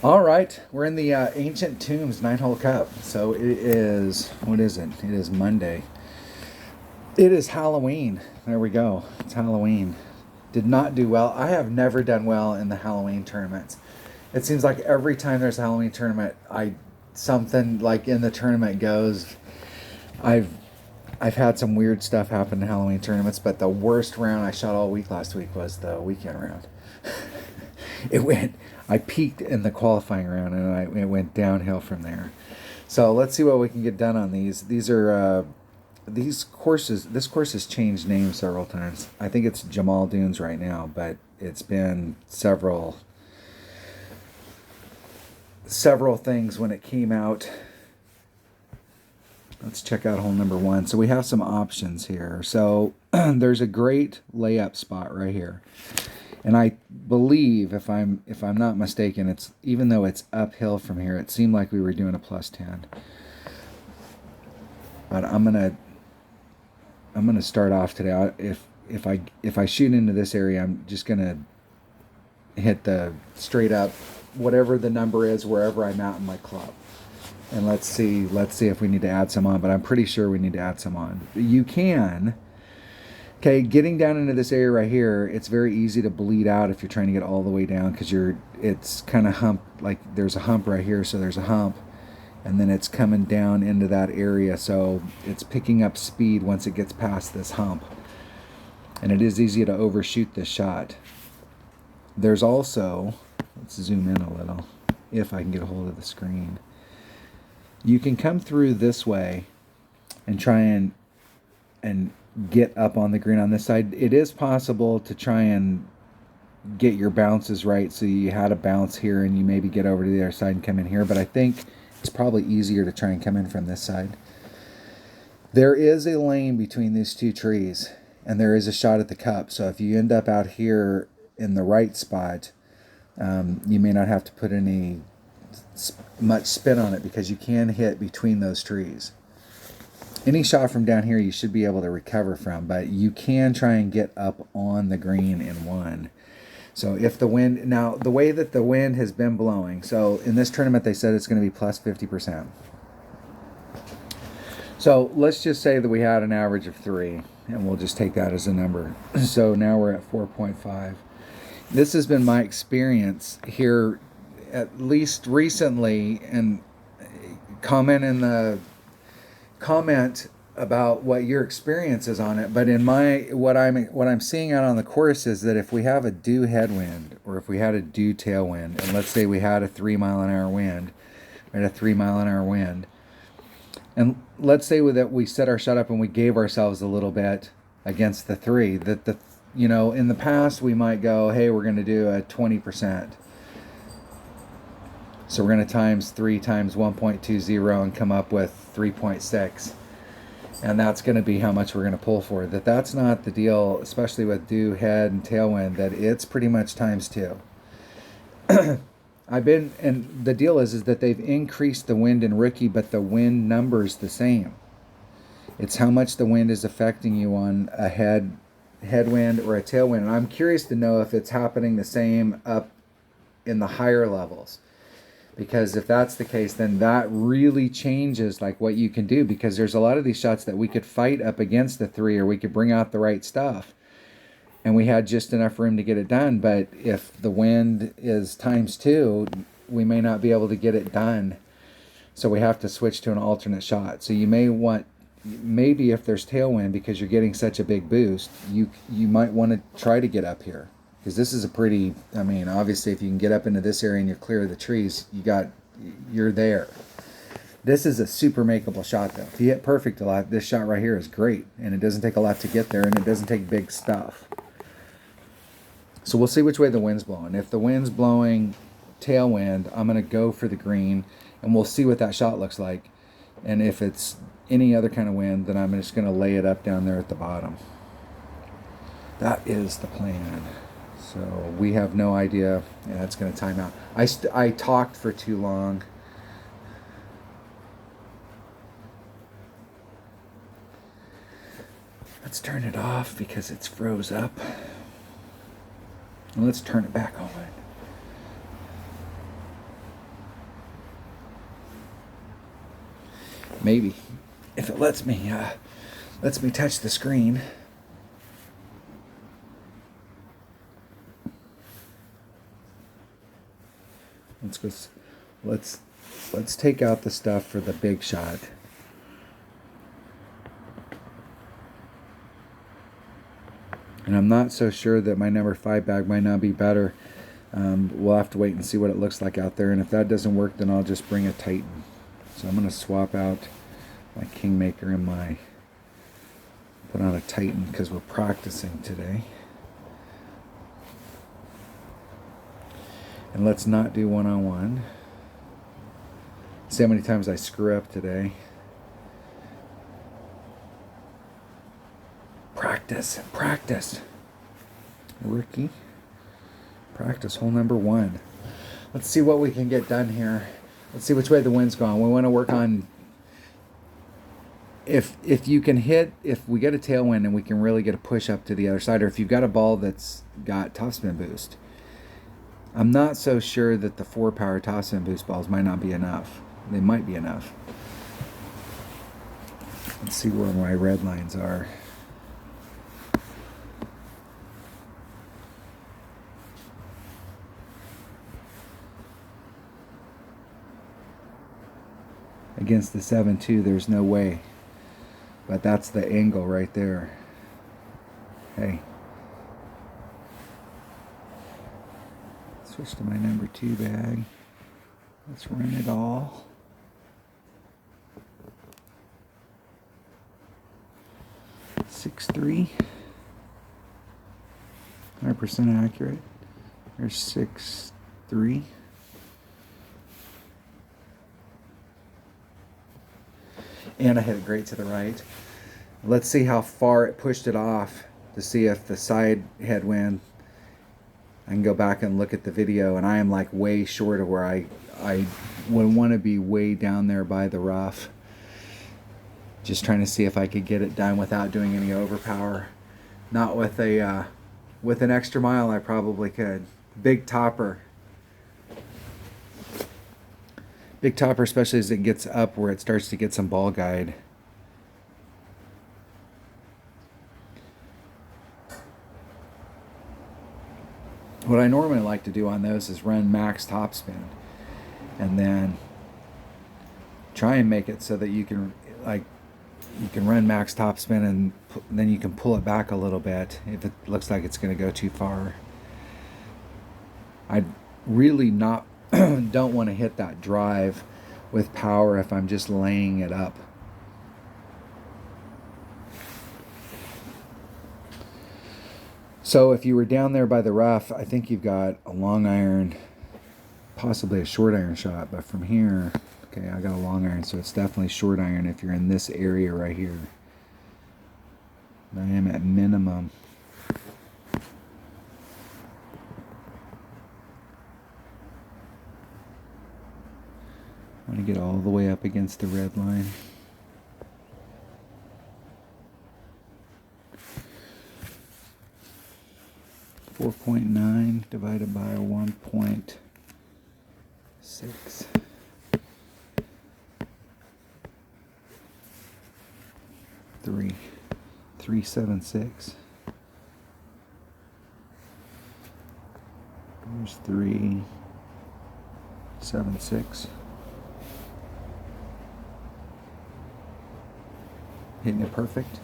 All right, we're in the Ancient Tombs 9-hole cup. So it is, what is it? It is Monday. It is Halloween. There we go. It's Halloween. Did not do well. I have never done well in the Halloween tournaments. It seems like every time there's a Halloween tournament, something like in the tournament goes. I've I've had some weird stuff happen in Halloween tournaments, but the worst round I shot all week last week was the weekend round. it went. I peaked in the qualifying round, and it went downhill from there. So let's see what we can get done on these. These are these courses. This course has changed names several times. I think it's Jamal Dunes right now, but it's been several things when it came out. Let's check out hole number 1. So we have some options here. So there's a great layup spot right here. And I believe, if I'm not mistaken, it's, even though it's uphill from here, it seemed like we were doing a plus 10. But I'm gonna start off today. If I shoot into this area, I'm just gonna hit the straight up whatever the number is wherever I'm at in my club. And let's see if we need to add some on, but I'm pretty sure we need to add some on. You can. Okay, getting down into this area right here, it's very easy to bleed out if you're trying to get all the way down, because it's kind of hump, like there's a hump right here, so there's a hump, and then it's coming down into that area, so it's picking up speed once it gets past this hump. And it is easy to overshoot this shot. There's also, let's zoom in a little, if I can get a hold of the screen. You can come through this way and try and get up on the green on this side. It is possible to try and get your bounces right, so you had a bounce here and you maybe get over to the other side and come in here, but I think it's probably easier to try and come in from this side. There is a lane between these two trees, and there is a shot at the cup, so if you end up out here in the right spot, you may not have to put much spin on it, because you can hit between those trees. Any shot from down here you should be able to recover from, but you can try and get up on the green in one. So if the wind, now the way that the wind has been blowing, so in this tournament they said it's going to be plus 50%. So let's just say that we had an average of 3, and we'll just take that as a number. So now we're at 4.5. This has been my experience here, at least recently, and comment about what your experience is on it. But in what I'm seeing out on the course is that if we have a due headwind, or if we had a due tailwind, and let's say we had a 3-mile-an-hour wind, and a 3-mile-an-hour wind, and let's say that we set our shot up and we gave ourselves a little bit against the 3, that in the past we might go, hey, we're going to do a 20%. So we're going to times 3 times 1.20 and come up with 3.6. And that's going to be how much we're going to pull for. That's not the deal, especially with due head and tailwind, that it's pretty much times 2. And the deal is that they've increased the wind in rookie, but the wind number's the same. It's how much the wind is affecting you on a headwind or a tailwind. And I'm curious to know if it's happening the same up in the higher levels. Because if that's the case, then that really changes like what you can do, because there's a lot of these shots that we could fight up against the 3, or we could bring out the right stuff and we had just enough room to get it done. But if the wind is times 2, we may not be able to get it done. So we have to switch to an alternate shot. So you may want, maybe if there's tailwind, because you're getting such a big boost, you might want to try to get up here. Because this is a pretty, obviously if you can get up into this area and you're clear of the trees, you're there. This is a super makeable shot though. If you hit perfect a lot, this shot right here is great. And it doesn't take a lot to get there, and it doesn't take big stuff. So we'll see which way the wind's blowing. If the wind's blowing tailwind, I'm going to go for the green, and we'll see what that shot looks like. And if it's any other kind of wind, then I'm just going to lay it up down there at the bottom. That is the plan. So we have no idea. Yeah, it's going to time out. I talked for too long. Let's turn it off because it's froze up. And let's turn it back on. Maybe. If it lets me touch the screen. Let's take out the stuff for the big shot. And I'm not so sure that my number 5 bag might not be better. We'll have to wait and see what it looks like out there. And if that doesn't work, then I'll just bring a Titan. So I'm going to swap out my Kingmaker and put on a Titan because we're practicing today. And let's not do one-on-one. See how many times I screw up today. Practice. Rookie. Practice hole number 1. Let's see what we can get done here. Let's see which way the wind's going. We want to work on if you can hit, if we get a tailwind and we can really get a push up to the other side, or if you've got a ball that's got topspin boost. I'm not so sure that the 4-power topspin boost balls might not be enough. They might be enough. Let's see where my red lines are. Against the 7-2, there's no way. But that's the angle right there. Hey. Switch to my number 2 bag. Let's run it all. Six 3. 100% accurate. There's 6-3. And I hit it great to the right. Let's see how far it pushed it off to see if the side headwind. I can go back and look at the video, and I am like way short of where I would want to be, way down there by the rough. Just trying to see if I could get it done without doing any overpower. Not with with an extra mile, I probably could. Big topper. Big topper, especially as it gets up where it starts to get some ball guide. What I normally like to do on those is run max topspin and then try and make it so that you can run max topspin and then you can pull it back a little bit if it looks like it's going to go too far. I really don't want to hit that drive with power if I'm just laying it up. So if you were down there by the rough, I think you've got a long iron, possibly a short iron shot. But from here, okay, I got a long iron, so it's definitely short iron if you're in this area right here. I am at minimum. I want to get all the way up against the red line. .9 divided by 1.6. 376. There's 376. Hitting it perfect.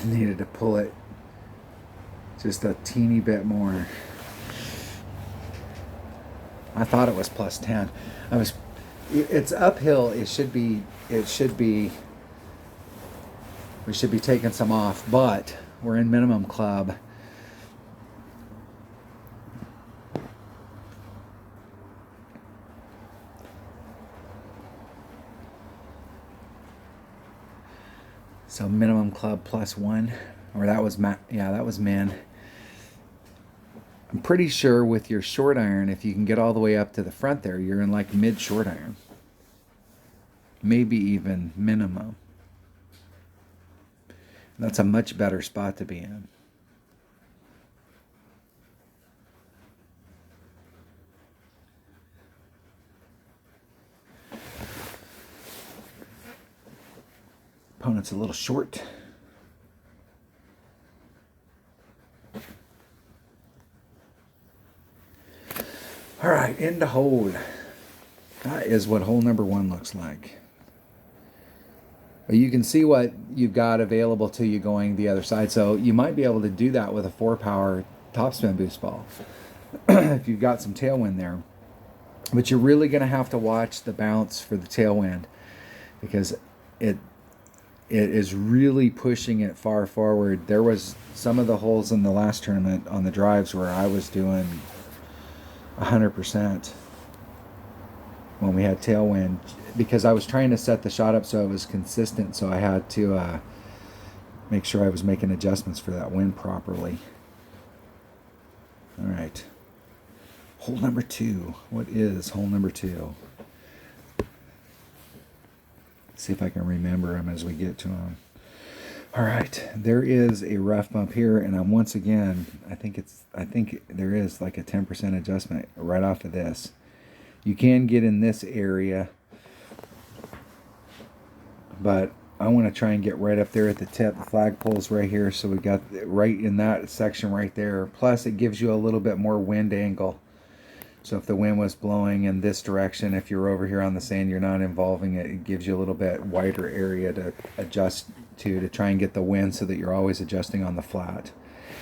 Needed to pull it just a teeny bit more. I thought it was plus 10. It's uphill. We should be taking some off, but we're in minimum club. So minimum club plus 1, or that was that was min. I'm pretty sure with your short iron, if you can get all the way up to the front there, you're in like mid short iron, maybe even minimum. That's a much better spot to be in. it's a little short. All right, into hold. That is what hole number 1 looks like. But you can see what you've got available to you going the other side. So you might be able to do that with a 4-power topspin boost ball if you've got some tailwind there. But you're really going to have to watch the bounce for the tailwind, because it is really pushing it far forward. There was some of the holes in the last tournament on the drives where I was doing 100% when we had tailwind, because I was trying to set the shot up so it was consistent, so I had to make sure I was making adjustments for that wind properly. All right. Hole number 2. What is hole number 2? See if I can remember them as we get to them. All right, there is a rough bump here, and I'm once again, I think there is like a 10% adjustment right off of this. You can get in this area, but I want to try and get right up there at the tip. The flagpole's right here, so we got right in that section right there. Plus, it gives you a little bit more wind angle. So if the wind was blowing in this direction, if you're over here on the sand, you're not involving it, it gives you a little bit wider area to adjust to try and get the wind so that you're always adjusting on the flat.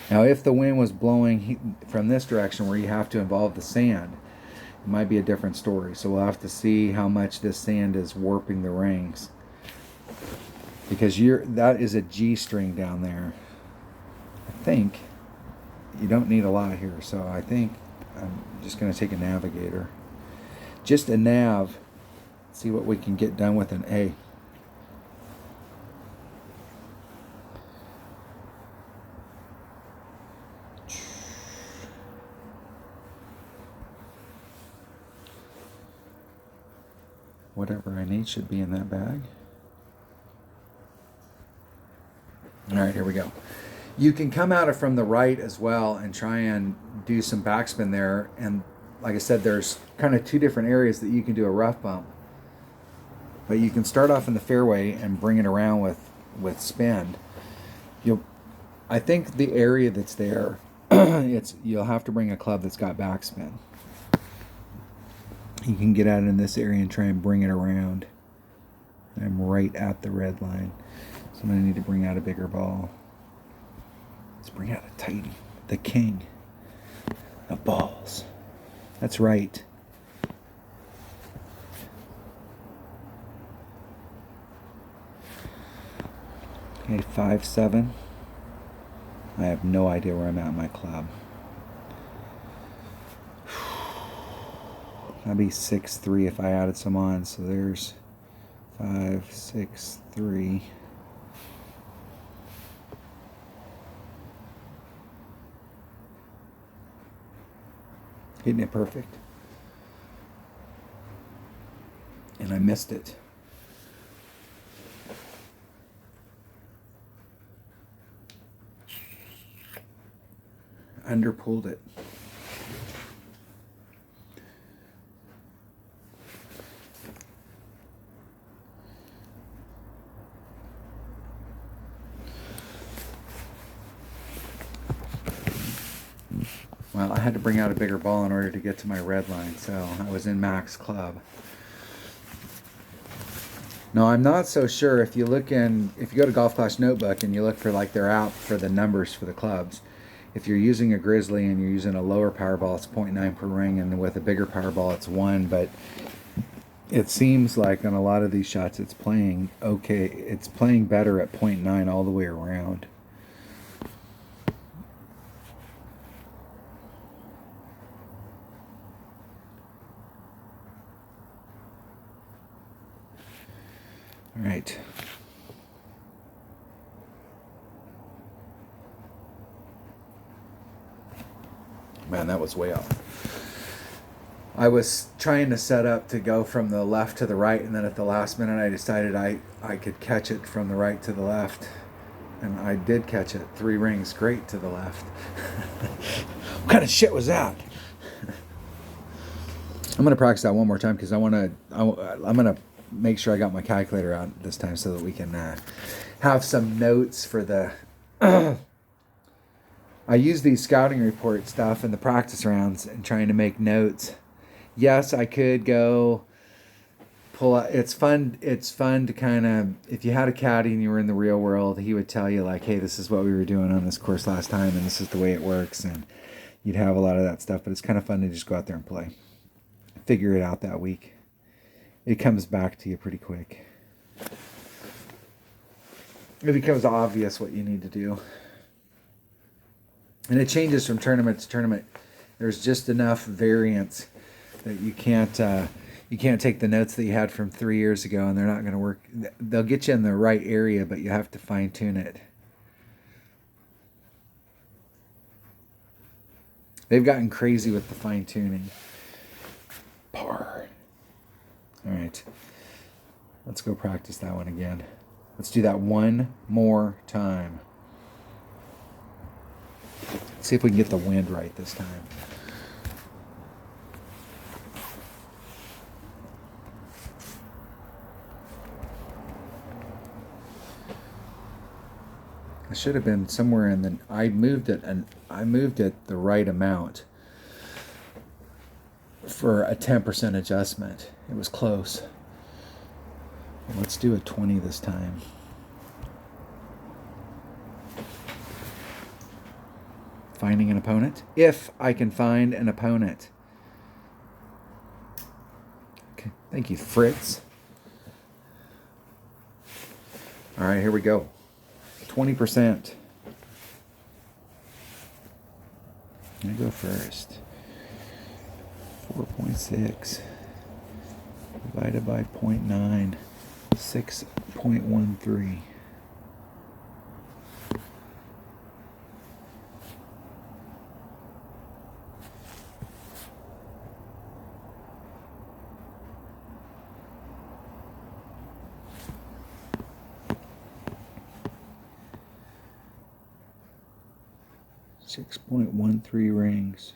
Now, if the wind was blowing from this direction where you have to involve the sand, it might be a different story. So we'll have to see how much this sand is warping the rings, because that is a G string down there. I think you don't need a lot here, so I think I'm just going to take a navigator. Just a nav. See what we can get done with an A. Whatever I need should be in that bag. All right, here we go. You can come at it from the right as well and try and do some backspin there. And like I said, there's kind of 2 different areas that you can do a rough bump. But you can start off in the fairway and bring it around with spin. I think the area that's there, you'll have to bring a club that's got backspin. You can get at it in this area and try and bring it around. I'm right at the red line, so I'm going to need to bring out a bigger ball. Let's bring out a tighty, the king of balls. That's right. Okay, 5-7. I have no idea where I'm at in my club. That'd be 6-3 if I added some on. So there's 5, 6, 3. Hitting it perfect. And I missed it. Underpulled it. Well, I had to bring out a bigger ball in order to get to my red line, so I was in max club. No, I'm not so sure. If you go to Golf Clash Notebook and you look for like their app for the numbers for the clubs, if you're using a Grizzly and you're using a lower power ball, it's 0.9 per ring, and with a bigger power ball, it's 1. But it seems like on a lot of these shots, it's playing okay. It's playing better at 0.9 all the way around. All right. Man, that was way off. I was trying to set up to go from the left to the right, and then at the last minute I decided I could catch it from the right to the left. And I did catch it 3 rings great to the left. What kind of shit was that? I'm going to practice that one more time because I'm going to make sure I got my calculator out this time so that we can have some notes for the I use these scouting report stuff in the practice rounds and trying to make notes. Yes, I could go pull out. It's fun to kind of, if you had a caddy and you were in the real world, he would tell you like, hey, this is what we were doing on this course last time and this is the way it works, and you'd have a lot of that stuff. But it's kind of fun to just go out there and play, figure it out that week. It comes back to you pretty quick. It becomes obvious what you need to do. And it changes from tournament to tournament. There's just enough variance that you can't take the notes that you had from 3 years ago and they're not going to work. They'll get you in the right area, but you have to fine tune it. They've gotten crazy with the fine tuning. Par. All right. Let's go practice that one again. Let's do that one more time. See if we can get the wind right this time. I should have been somewhere in the. I moved it the right amount for a 10% adjustment. It was close. Let's do a 20 this time. Finding an opponent. If I can find an opponent. Okay, thank you, Fritz. All right, here we go. 20%. I go first. 4.6 divided by 0.9, 6.13. .13 rings.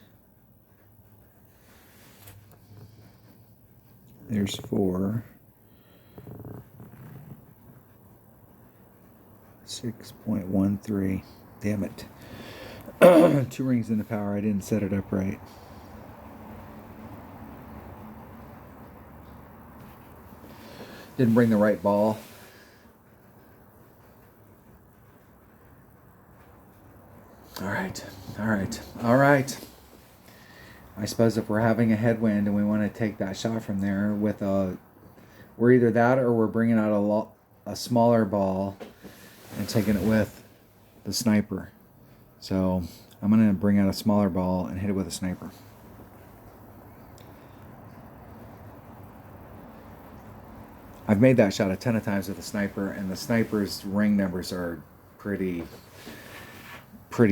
There's 4. 6.13. Damn it. 2 rings in the power. I didn't set it up right. Didn't bring the right ball. All right. I suppose if we're having a headwind and we want to take that shot from there with we're either that or we're bringing out a smaller ball and taking it with the sniper. So I'm going to bring out a smaller ball and hit it with a sniper. I've made that shot a ton of times with a sniper, and the sniper's ring numbers are pretty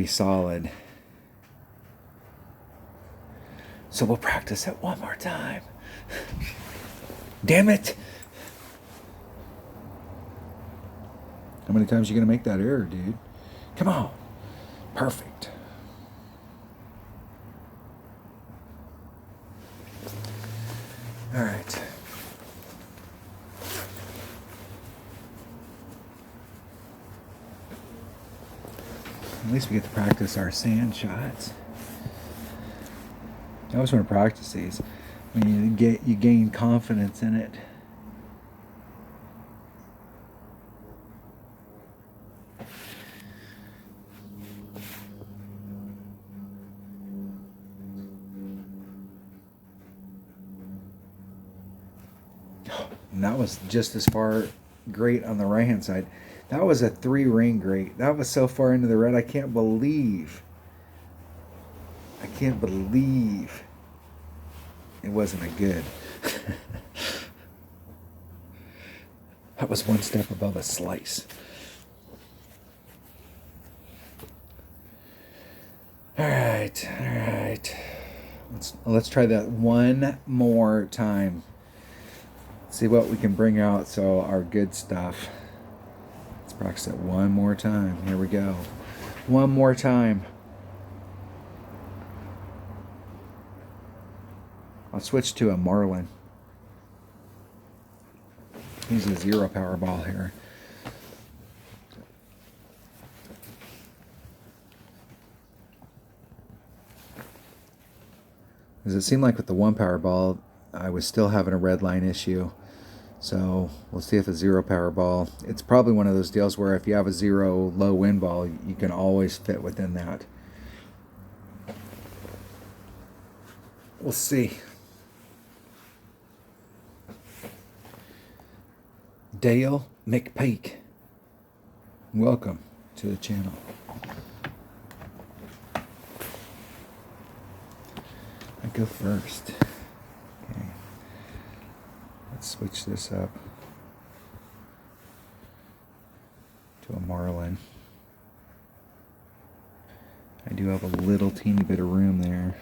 solid. So we'll practice it one more time. Damn it! How many times are you going to make that error, dude? Come on. Perfect. All right. At least we get to practice our sand shots. I always want to practice these. When you gain confidence in it. And that was just as far great on the right hand side. That was a 3 ring great. That was so far into the red. I can't believe it wasn't a good. That was one step above a slice. All right. Let's try that one more time. See what we can bring out. So our good stuff. Let's practice it one more time. Here we go. One more time. I'll switch to a Marlin. He's a 0 power ball here. Because it seemed like with the 1 power ball, I was still having a red line issue. So we'll see if a 0 power ball. It's probably one of those deals where if you have a 0 low wind ball, you can always fit within that. We'll see. Dale McPeak, welcome to the channel. I go first. Okay. Let's switch this up to a Marlin. I do have a little teeny bit of room there.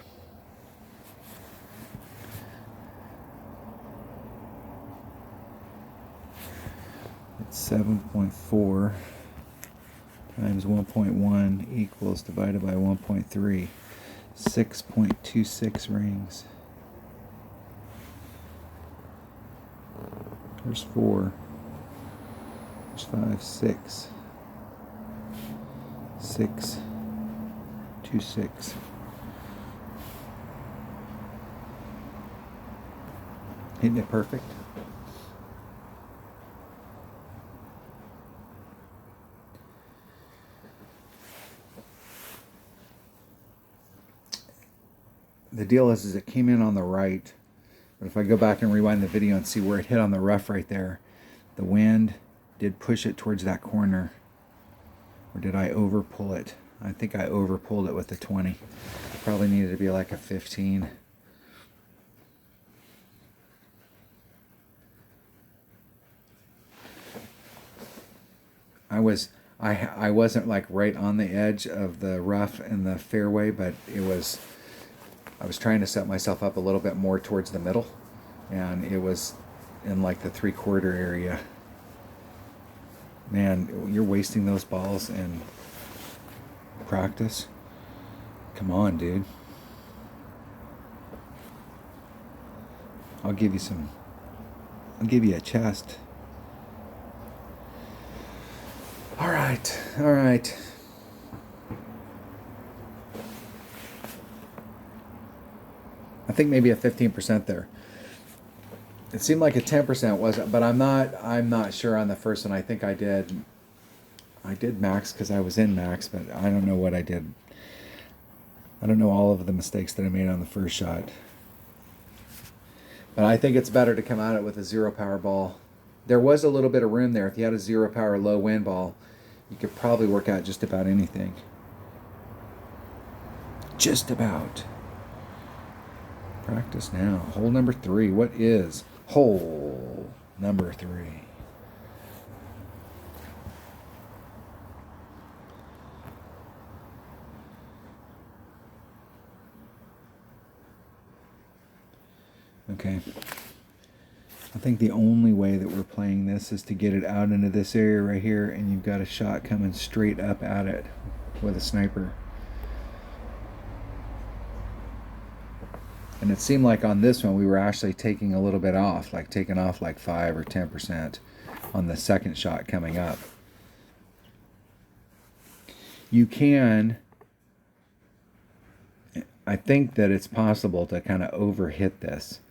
It's 7.4 times 1.1 equals divided by 1.3. 6.26 rings. There's 4. There's 5, 6. 6, 2, 6. Hitting it perfect. The deal is it came in on the right, but if I go back and rewind the video and see where it hit on the rough right there, the wind did push it towards that corner. Or did I over pull it? I think I over pulled it with the 20. Probably needed to be like a 15. I wasn't like right on the edge of the rough and the fairway, but I was trying to set myself up a little bit more towards the middle, and it was in like the 3/4 area. Man, you're wasting those balls in practice. Come on, dude. I'll give you a chest. All right. I think maybe a 15% there. It seemed like a 10% wasn't, but I'm not sure on the first one. I think I did max because I was in max, but I don't know what I did. I don't know all of the mistakes that I made on the first shot. But I think it's better to come at it with a 0 power ball. There was a little bit of room there. If you had a 0 power low wind ball, you could probably work out just about anything. Just about. Practice now. Hole number 3. What is hole number 3? Okay. I think the only way that we're playing this is to get it out into this area right here, and you've got a shot coming straight up at it with a sniper. And it seemed like on this one we were actually taking a little bit off, like taking off like 5 or 10% on the second shot coming up. You can, I think that it's possible to kind of overhit this.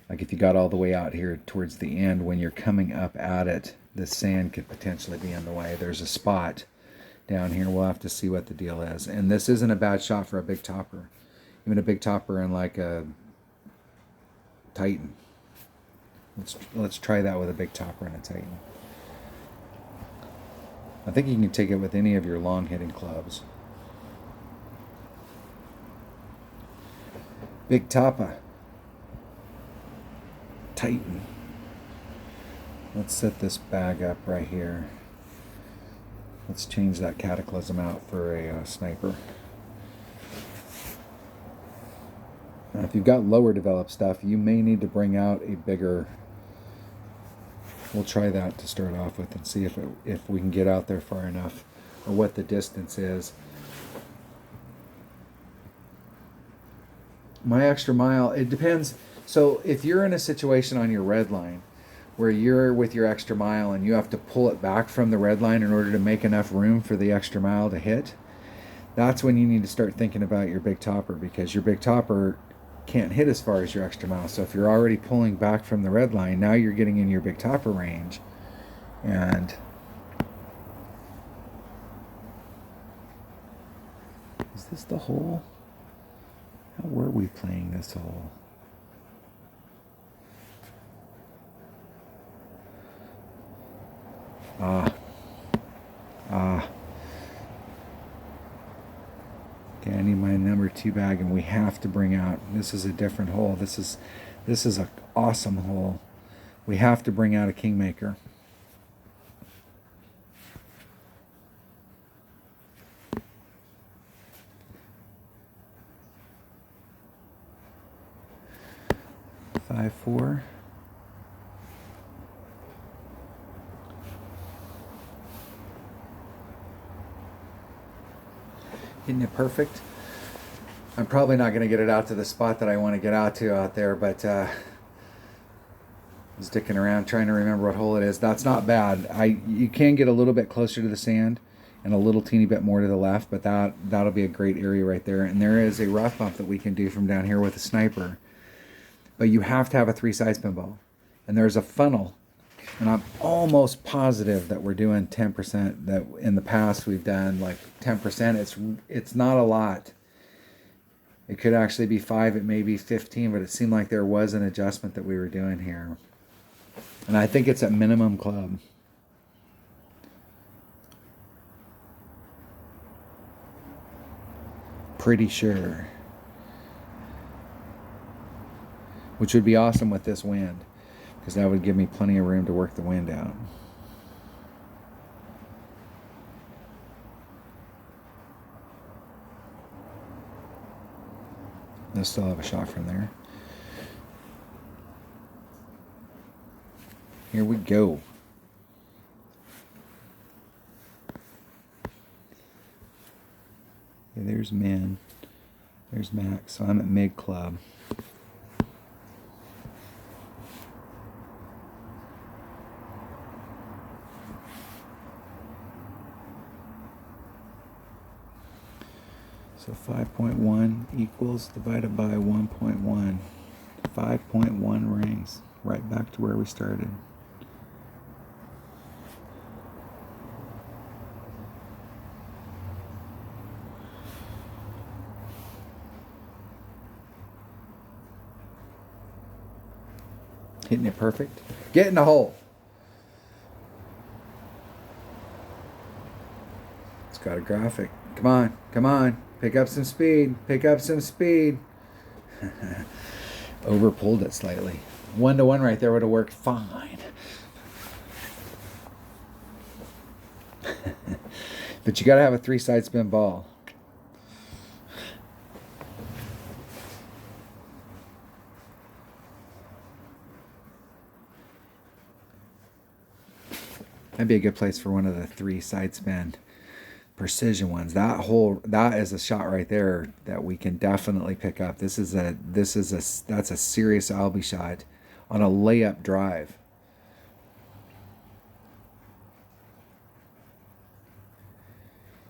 Like if you got all the way out here towards the end, when you're coming up at it, the sand could potentially be in the way. There's a spot down here. We'll have to see what the deal is. And this isn't a bad shot for a big topper. Even a big topper in like a Titan. Let's try that with a big topper and a Titan. I think you can take it with any of your long hitting clubs. Big topper. Titan. Let's set this bag up right here. Let's change that Cataclysm out for a sniper. Now, if you've got lower developed stuff, you may need to bring out a bigger. We'll try that to start off with and see if we can get out there far enough, or what the distance is. My extra mile, it depends. So if you're in a situation on your red line where you're with your extra mile and you have to pull it back from the red line in order to make enough room for the extra mile to hit, that's when you need to start thinking about your big topper, because your big topper can't hit as far as your extra mile. So if you're already pulling back from the red line, now you're getting in your big topper range. And is this the hole? How were we playing this hole? Okay, I need my number 2 bag, and we have to bring out. This is a different hole. This is an awesome hole. We have to bring out a Kingmaker. Five, 4. Isn't it perfect? I'm probably not going to get it out to the spot that I want to get out to out there, but I'm sticking around trying to remember what hole it is. That's not bad. You can get a little bit closer to the sand and a little teeny bit more to the left, but that'll be a great area right there. And there is a rough bump that we can do from down here with a sniper. But you have to have a 3 side spin ball. And there's a funnel. And I'm almost positive that we're doing 10%. That in the past we've done like 10%. It's not a lot. It could actually be 5, it may be 15, but it seemed like there was an adjustment that we were doing here. And I think it's at minimum club. Pretty sure. Which would be awesome with this wind, because that would give me plenty of room to work the wind out. They'll still have a shot from there. Here we go. Okay, there's min. There's max. So I'm at mid club. So 5.1 equals divided by 1.1. 5.1 rings. Right back to where we started. Hitting it perfect. Get in the hole. It's got a graphic. Come on, come on. Pick up some speed. Pick up some speed. Over pulled it slightly. 1-to-1 right there would have worked fine. But you got to have a 3 side spin ball. That'd be a good place for one of the 3 side spin precision ones. That is a shot right there that we can definitely pick up. That's a serious Albie shot on a layup drive.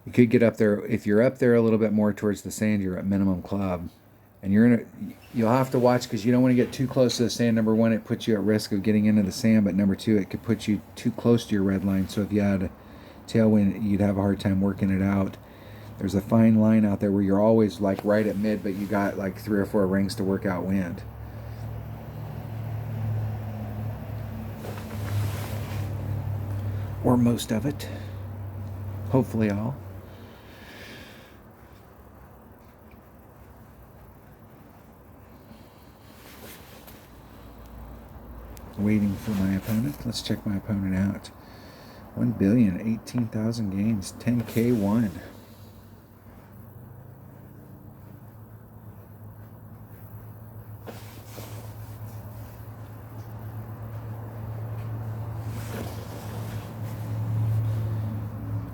You could get up there. If you're up there a little bit more towards the sand, you're at minimum club, and you'll have to watch, because you don't want to get too close to the sand. Number 1, it puts you at risk of getting into the sand, but number 2, it could put you too close to your red line. So if you had a tailwind, you'd have a hard time working it out. There's a fine line out there where you're always like right at mid, but you got like 3 or 4 rings to work out wind. Or most of it. Hopefully all. Waiting for my opponent. Let's check my opponent out. 1,018,000 games. 10K1.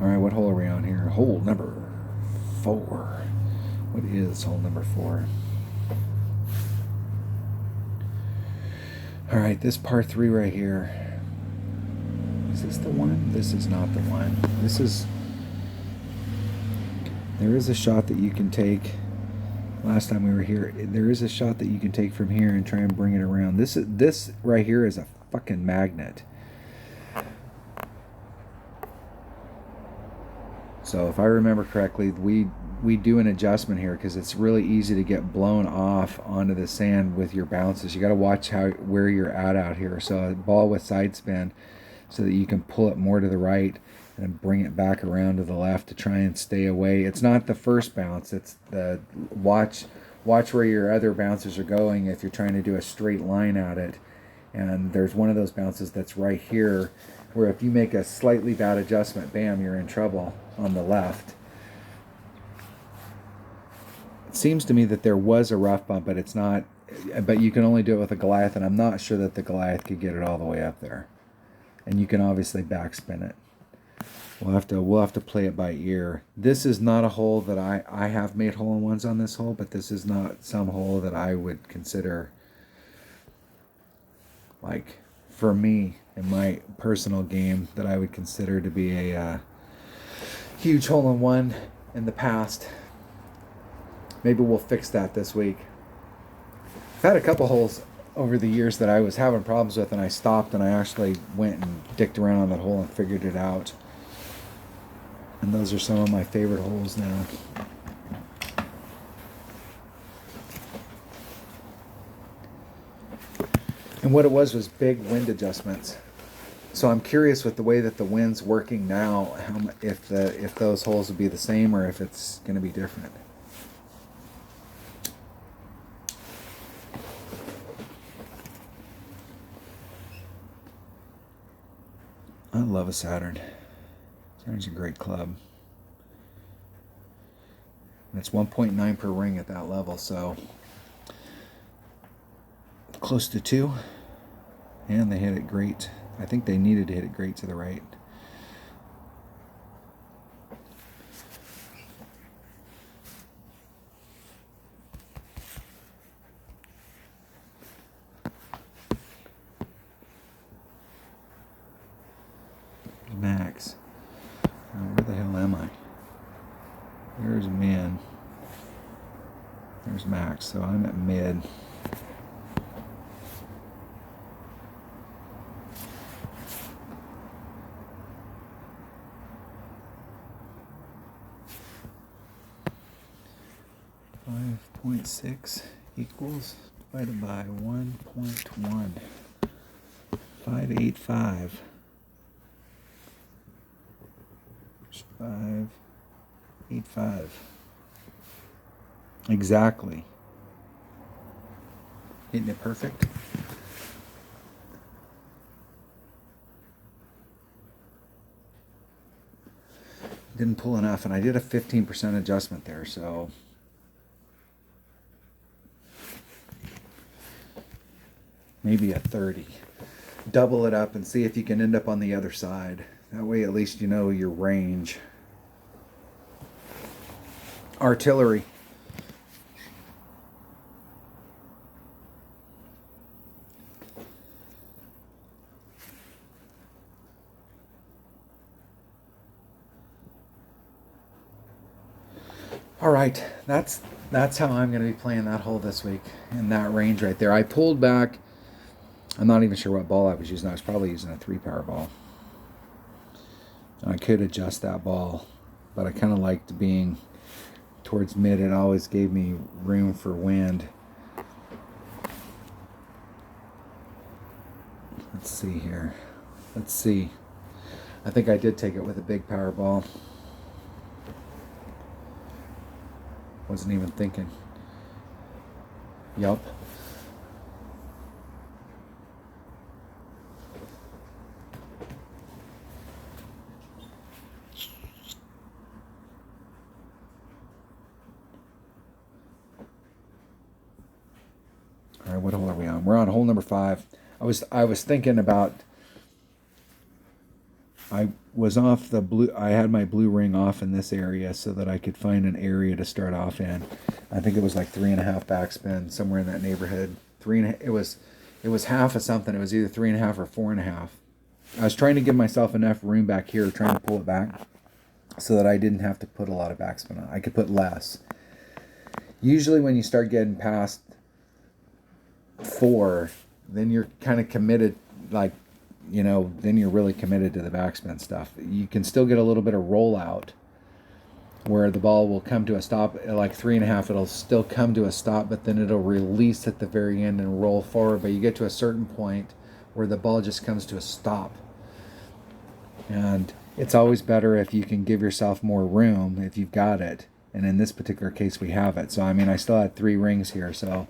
Alright, what hole are we on here? Hole number 4. What is hole number 4? Alright, this par 3 right here. Is this the one? This is not the one. There is a shot that you can take last time we were here. There is a shot that you can take from here and try and bring it around. This right here is a fucking magnet. So if I remember correctly, we do an adjustment here because it's really easy to get blown off onto the sand with your bounces. You got to watch where you're at out here. So a ball with side spin, so that you can pull it more to the right and bring it back around to the left to try and stay away. It's not the first bounce. It's the watch where your other bounces are going if you're trying to do a straight line at it. And there's one of those bounces that's right here where if you make a slightly bad adjustment, bam, you're in trouble on the left. It seems to me that there was a rough bump, but it's not, but you can only do it with a Goliath, and I'm not sure that the Goliath could get it all the way up there. And you can obviously backspin it. We'll have to play it by ear. This is not a hole that I have made hole-in-ones on this hole, but this is not some hole that I would consider, like, for me in my personal game, that I would consider to be a huge hole-in-one in the past. Maybe we'll fix that this week. I've had a couple holes over the years that I was having problems with, and I stopped and I actually went and dicked around on that hole and figured it out. And those are some of my favorite holes now. And what it was big wind adjustments. So I'm curious with the way that the wind's working now, if those holes would be the same or if it's going to be different. I love a Saturn. Saturn's a great club. And it's 1.9 per ring at that level, so close to 2. And they hit it great. I think they needed to hit it great to the right. Max. Now, where the hell am I? There's min. There's max. So I'm at mid. .6 equals divided by 1.1. 585. 585. Exactly. Hitting it perfect. Didn't pull enough, and I did a 15% adjustment there, so maybe a 30. Double it up and see if you can end up on the other side. That way at least you know your range. Artillery. All right, that's how I'm going to be playing that hole this week in that range right there. I pulled back. I'm not even sure what ball I was using. I was probably using a 3-power ball. And I could adjust that ball, but I kind of liked being towards mid. It always gave me room for wind. Let's see here. Let's see. I think I did take it with a big power ball. Wasn't even thinking. Yup. All right, what hole are we on? We're on hole number 5. I was thinking about. I was off the blue. I had my blue ring off in this area so that I could find an area to start off in. I think it was like 3.5 backspin, somewhere in that neighborhood. 3.5. It was half of something. It was either 3.5 or 4.5. I was trying to give myself enough room back here, trying to pull it back, so that I didn't have to put a lot of backspin on. I could put less. Usually when you start getting past 4, then you're kind of committed, like, then you're really committed to the backspin stuff. You can still get a little bit of rollout where the ball will come to a stop at like 3.5. It'll still come to a stop, but then it'll release at the very end and roll forward. But you get to a certain point where the ball just comes to a stop. And it's always better if you can give yourself more room if you've got it. And in this particular case, we have it. So, I mean, I still had 3 rings here. So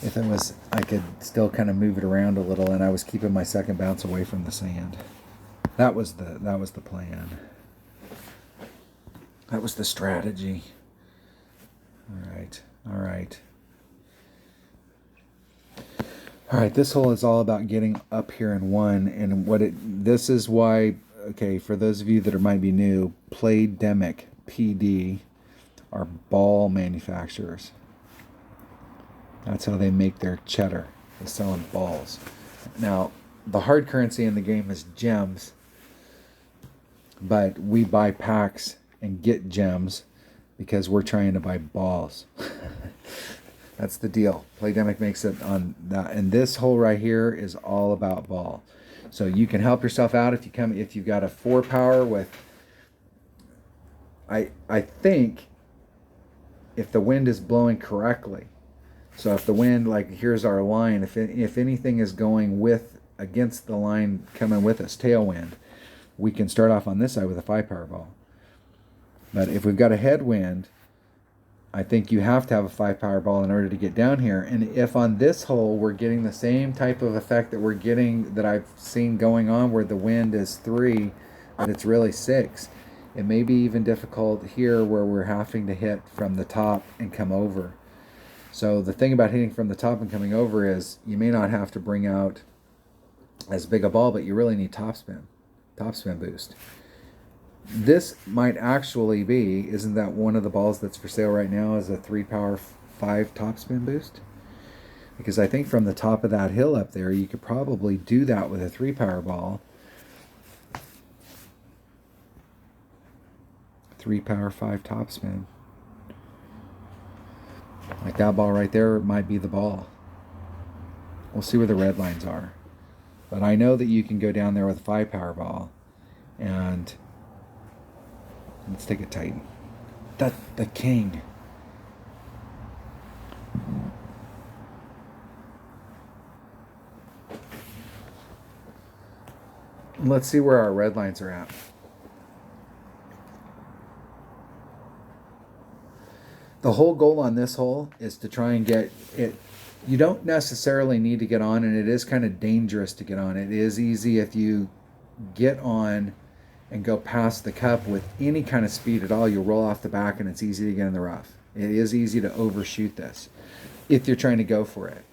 if it was, I could still kind of move it around a little, and I was keeping my second bounce away from the sand. That was the plan. That was the strategy. All right. All right, this hole is all about getting up here in 1, and this is why, okay, for those of you that might be new, Playdemic PD are ball manufacturers. That's how they make their cheddar. They sell in balls. Now, the hard currency in the game is gems, but we buy packs and get gems because we're trying to buy balls. That's the deal. Playdemic makes it on that, and this hole right here is all about ball. So you can help yourself out if you've got a 4 power with. I think if the wind is blowing correctly. So if the wind, like here's our line, if anything is going against the line coming with us, tailwind, we can start off on this side with a 5 power ball. But if we've got a headwind, I think you have to have a 5 power ball in order to get down here. And if on this hole we're getting the same type of effect that I've seen going on where the wind is 3, but it's really 6, it may be even difficult here where we're having to hit from the top and come over. So the thing about hitting from the top and coming over is you may not have to bring out as big a ball, but you really need topspin boost. This might actually be, isn't that one of the balls that's for sale right now, is a 3 power 5 topspin boost? Because I think from the top of that hill up there, you could probably do that with a 3 power ball. 3 power 5 topspin. Like that ball right there might be the ball. We'll see where the red lines are. But I know that you can go down there with a 5 power ball and let's take it tight. The king. Let's see where our red lines are at. The whole goal on this hole is to try and get it. You don't necessarily need to get on, and it is kind of dangerous to get on. It is easy if you get on and go past the cup with any kind of speed at all. You'll roll off the back, and it's easy to get in the rough. It is easy to overshoot this if you're trying to go for it.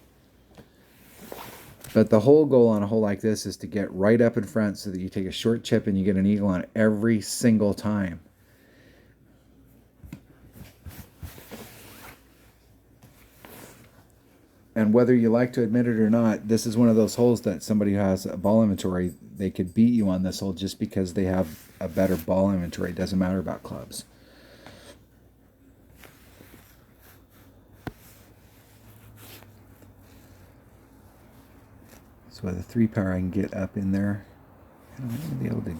But the whole goal on a hole like this is to get right up in front so that you take a short chip and you get an eagle on it every single time. And whether you like to admit it or not, this is one of those holes that somebody who has a ball inventory, they could beat you on this hole just because they have a better ball inventory. It doesn't matter about clubs. So with a 3 power, I can get up in there. I'm going to be able to.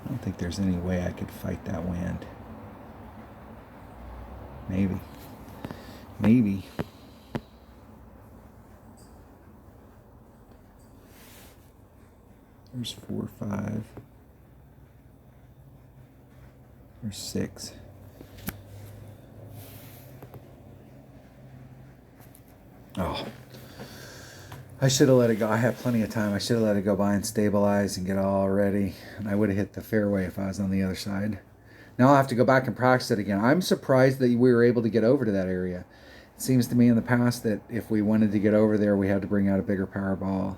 I don't think there's any way I could fight that wind. Maybe. There's 4, 5. There's 6. Oh. I should have let it go. I had plenty of time. I should have let it go by and stabilize and get all ready. And I would have hit the fairway if I was on the other side. Now I'll have to go back and practice it again. I'm surprised that we were able to get over to that area. It seems to me in the past that if we wanted to get over there, we had to bring out a bigger power ball.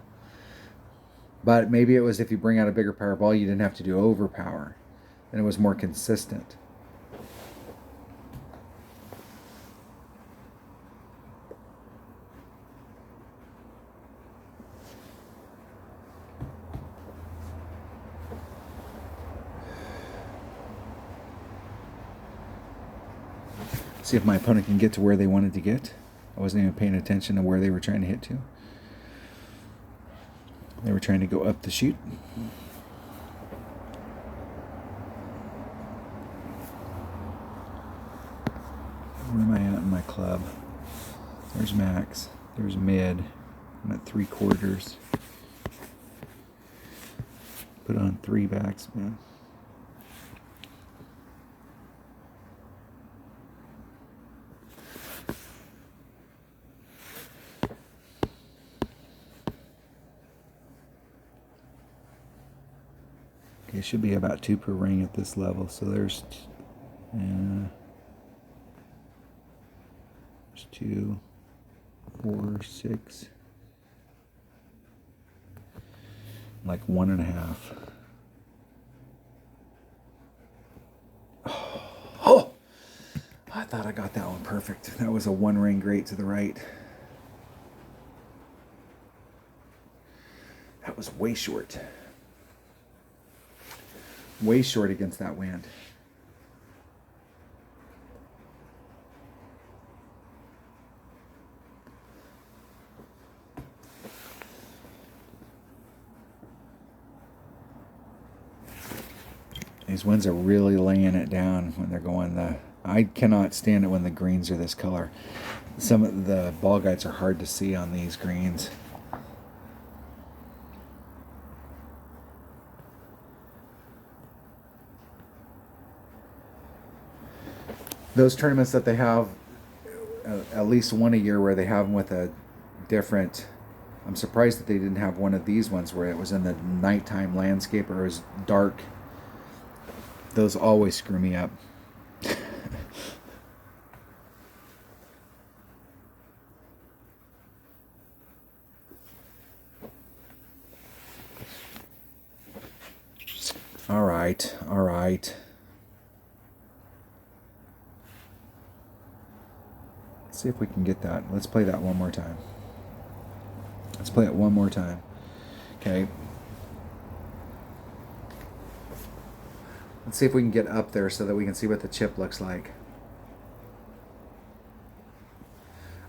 But maybe it was if you bring out a bigger power ball, you didn't have to do overpower. And it was more consistent. See if my opponent can get to where they wanted to get. I wasn't even paying attention to where they were trying to hit to. They were trying to go up the chute. Where am I at in my club? There's max. There's mid. I'm at 3/4. Put on 3 backspin. Okay, it should be about 2 per ring at this level. So there's 2, 4, 6, like 1.5. Oh, I thought I got that one perfect. That was a 1 ring great to the right. That was way short. Way short against that wind. These winds are really laying it down when they're going I cannot stand it when the greens are this color. Some of the ball guides are hard to see on these greens. Those tournaments that they have at least one a year where they have them with a different, I'm surprised that they didn't have one of these ones where it was in the nighttime landscape or it was dark. Those always screw me up. All right, all right. Let's see if we can get that. Let's play that one more time. Let's play it one more time. Okay. Let's see if we can get up there so that we can see what the chip looks like.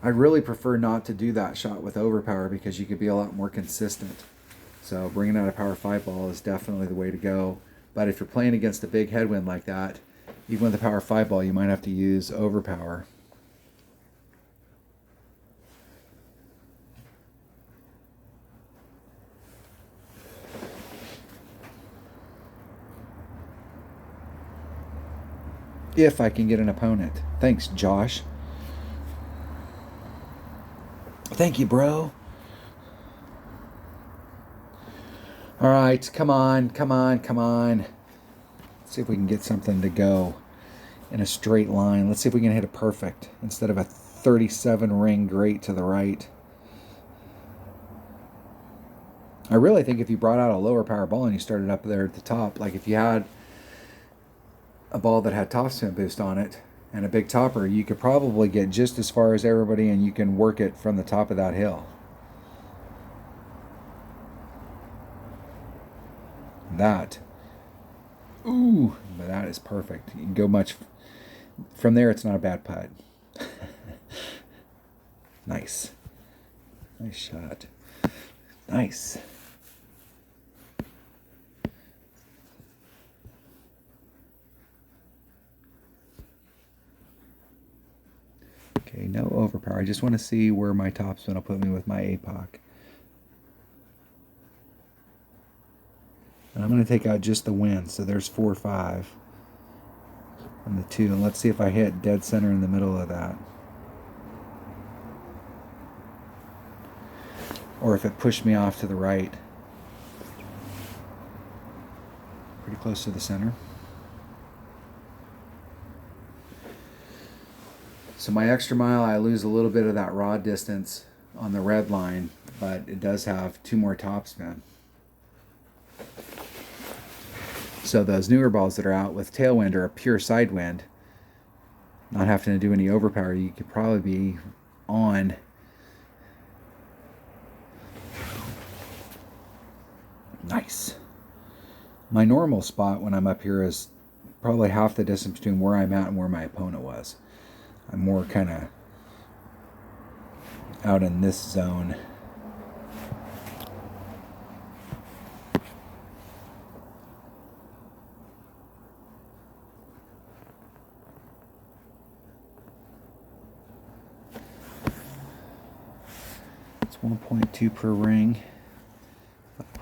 I'd really prefer not to do that shot with overpower because you could be a lot more consistent. So bringing out a power 5 ball is definitely the way to go. But if you're playing against a big headwind like that, even with a power 5 ball, you might have to use overpower. If I can get an opponent. Thanks, Josh. Thank you, bro. All right, come on, come on, come on. Let's see if we can get something to go in a straight line. Let's see if we can hit a perfect instead of a 37 ring great to the right. I really think if you brought out a lower power ball and you started up there at the top, like if you had a ball that had topspin boost on it and a big topper, you could probably get just as far as everybody and you can work it from the top of that hill. That, ooh, but that is perfect. You can go much from there. It's not a bad putt. Nice. Nice shot. Nice. Okay, no overpower. I just want to see where my topspin will put me with my APOC. And I'm going to take out just the wind. So there's 4 or 5 on the 2. And let's see if I hit dead center in the middle of that. Or if it pushed me off to the right. Pretty close to the center. So my extra mile, I lose a little bit of that rod distance on the red line, but it does have 2 more topspin. So those newer balls that are out with tailwind or a pure side wind, not having to do any overpower, you could probably be on nice. My normal spot when I'm up here is probably half the distance between where I'm at and where my opponent was. I'm more kind of out in this zone. It's 1.2 per ring.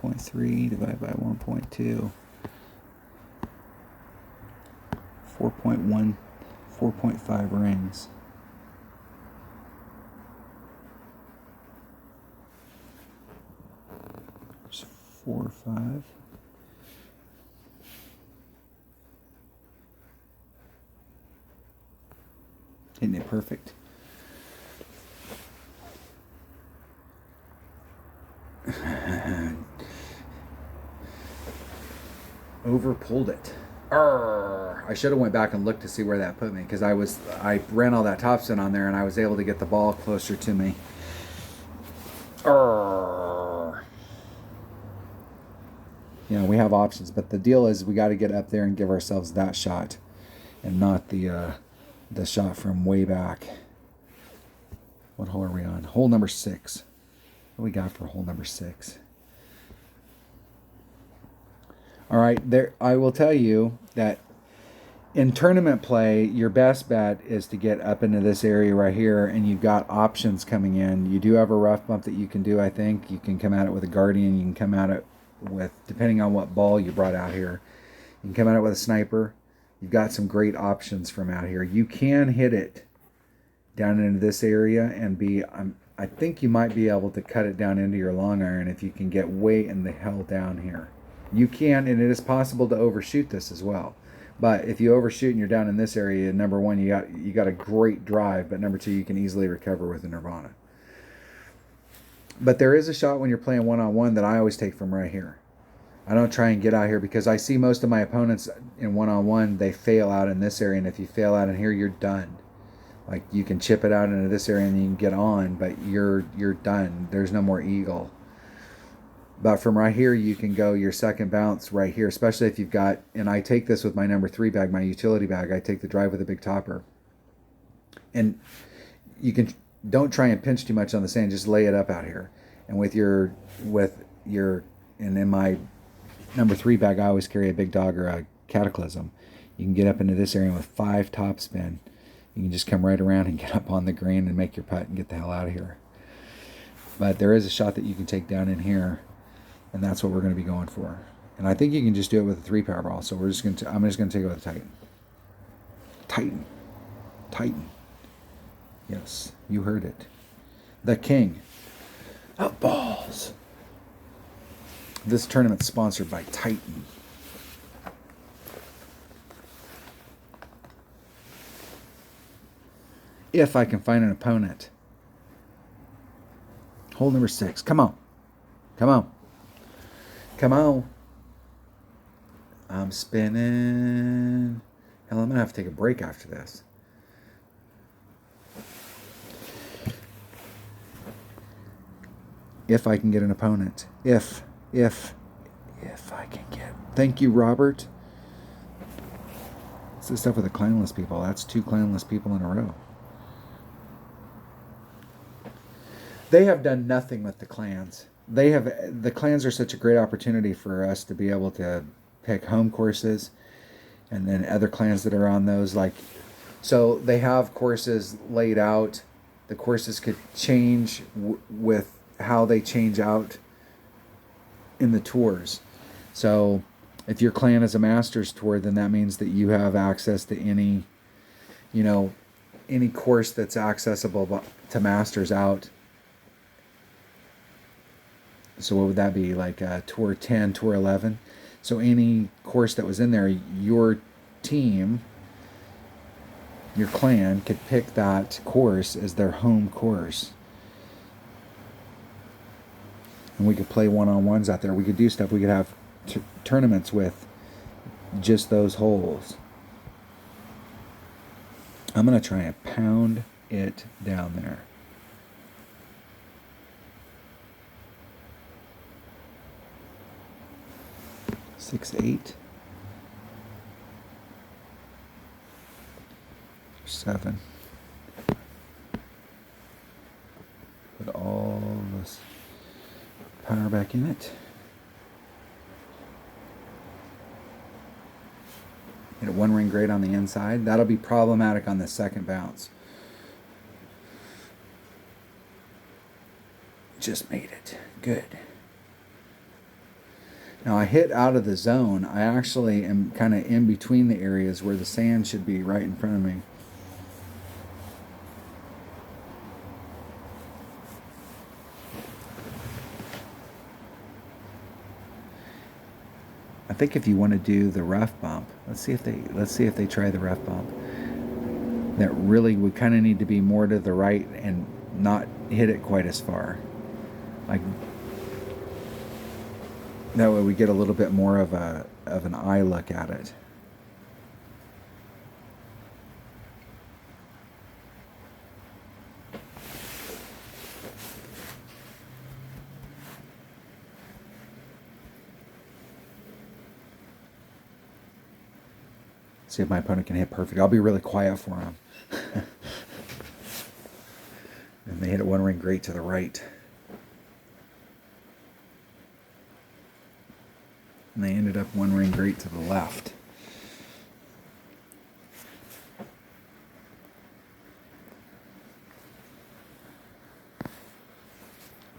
5.3 divided by 1.2. 4.1, 4.5 rings. There's 4 or 5. Isn't it perfect? Over pulled it. I should have went back and looked to see where that put me, because I ran all that topspin on there and I was able to get the ball closer to me. You know, we have options, but the deal is we got to get up there and give ourselves that shot, and not the shot from way back. What hole are we on? Hole number 6. What do we got for hole number 6? All right, there. I will tell you that in tournament play, your best bet is to get up into this area right here, and you've got options coming in. You do have a rough bump that you can do, I think. You can come at it with a Guardian. You can come at it with, depending on what ball you brought out here, you can come at it with a sniper. You've got some great options from out here. You can hit it down into this area and be, I think you might be able to cut it down into your long iron if you can get way in the hell down here. You can, and it is possible to overshoot this as well. But if you overshoot and you're down in this area, number one, you got a great drive, but number two, you can easily recover with a Nirvana. But there is a shot when you're playing one-on-one that I always take from right here. I don't try and get out here, because I see most of my opponents in one-on-one, they fail out in this area, and if you fail out in here, you're done. Like, you can chip it out into this area and you can get on, but you're done. There's no more eagle. But from right here, you can go your second bounce right here, especially if you've got, and I take this with my number 3 bag, my utility bag. I take the drive with a big topper. And you can, don't try and pinch too much on the sand, just lay it up out here. And with your, and in my number 3 bag, I always carry a big dog or a Cataclysm. You can get up into this area with 5 topspin. You can just come right around and get up on the green and make your putt and get the hell out of here. But there is a shot that you can take down in here, and that's what we're going to be going for. And I think you can just do it with a 3 power ball. So I'm just going to take it with a Titan. Titan. Yes, you heard it. The king of balls. This tournament's sponsored by Titan. If I can find an opponent. Hole number 6. Come on. I'm spinning. Hell, I'm going to have to take a break after this. If I can get an opponent. If I can get. Thank you, Robert. It's the stuff with the clanless people. That's 2 clanless people in a row. They have done nothing with the clans. The clans are such a great opportunity for us to be able to pick home courses, and then other clans that are on those. Like, so they have courses laid out. The courses could change with how they change out in the tours. So if your clan is a Masters tour, then that means that you have access to any course that's accessible to Masters out. So what would that be, like Tour 10, Tour 11? So any course that was in there, your team, your clan, could pick that course as their home course. And we could play one-on-ones out there. We could do stuff. We could have tournaments with just those holes. I'm going to try and pound it down there. Six, 8, 7. back in it. Hit a one ring grate on the inside. That'll be problematic on the second bounce. Just made it. Good. Now I hit out of the zone. I actually am kind of in between the areas where the sand should be right in front of me. I think if you want to do the rough bump, let's see if they try the rough bump. That really would kind of need to be more to the right and not hit it quite as far. Like that way we get a little bit more of an eye look at it. See if my opponent can hit perfect. I'll be really quiet for him. And they hit it one ring grate to the right. And they ended up one ring grate to the left.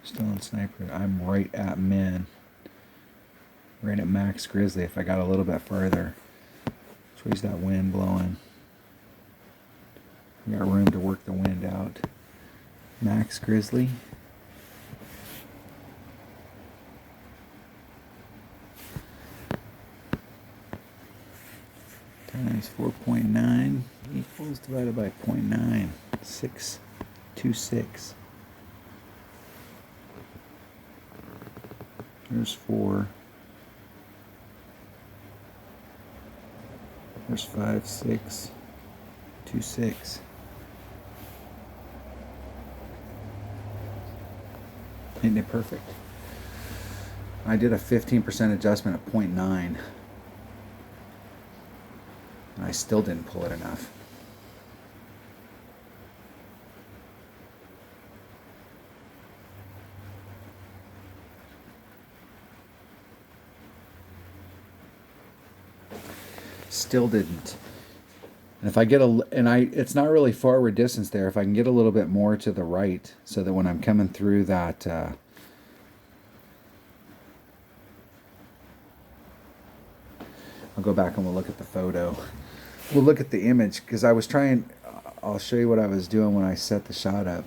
Still on sniper. I'm right at min. Right at max grizzly if I got a little bit further. Squeeze that wind blowing. We got room to work the wind out. Max grizzly. Times 4.9 equals divided by 0.9. 626. There's 4. There's 5, 6, 2, 6. Ain't it perfect? I did a 15% adjustment at 0.9. And I still didn't pull it enough. Still didn't. And if I get it's not really forward distance there. If I can get a little bit more to the right, so that when I'm coming through that, I'll go back and we'll look at the photo. We'll look at the image because I was trying. I'll show you what I was doing when I set the shot up.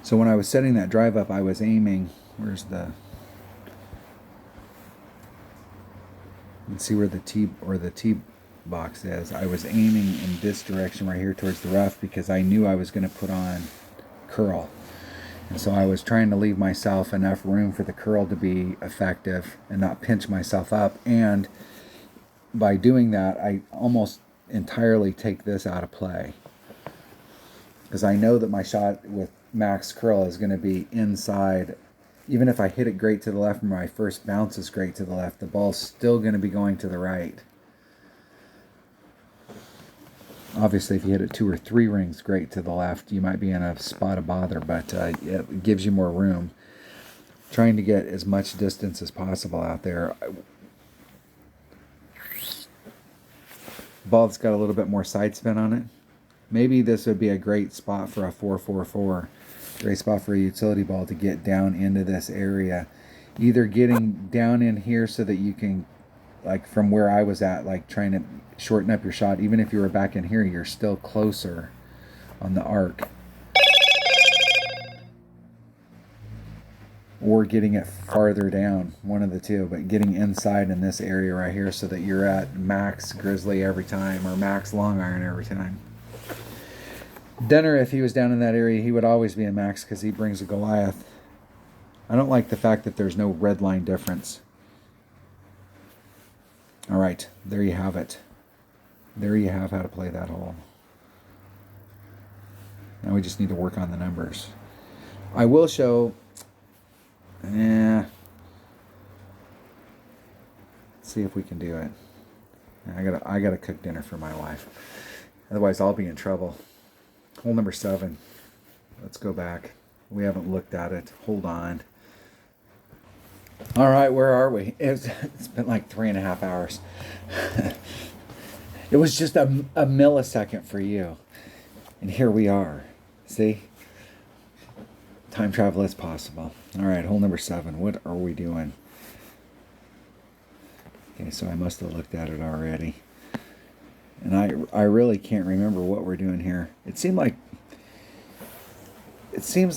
So when I was setting that drive up, I was aiming. Where's the? You can see where the tee box is. I was aiming in this direction right here towards the rough because I knew I was going to put on curl, and so I was trying to leave myself enough room for the curl to be effective and not pinch myself up. And by doing that, I almost entirely take this out of play because I know that my shot with max curl is going to be inside. Even if I hit it great to the left and my first bounce is great to the left, the ball's still going to be going to the right. Obviously, if you hit it 2 or 3 rings great to the left, you might be in a spot of bother, but it gives you more room. Trying to get as much distance as possible out there. Ball that's got a little bit more side spin on it. Maybe this would be a great spot for a 4-4-4. Great spot for a utility ball to get down into this area. Either getting down in here so that you can, like from where I was at, like trying to shorten up your shot. Even if you were back in here, you're still closer on the arc. Or getting it farther down, one of the two. But getting inside in this area right here so that you're at max grizzly every time or max long iron every time. Denner, if he was down in that area, he would always be a max because he brings a Goliath. I don't like the fact that there's no red line difference. All right, there you have it. There you have how to play that hole. Now we just need to work on the numbers. I will show. Let's see if we can do it. I gotta cook dinner for my wife. Otherwise, I'll be in trouble. Hole number 7. Let's go back. We haven't looked at it. Hold on. All right, where are we? It's been like 3.5 hours. It was just a millisecond for you. And here we are. See? Time travel is possible. All right, hole number 7. What are we doing? Okay, so I must have looked at it already. And I really can't remember what we're doing here. It seems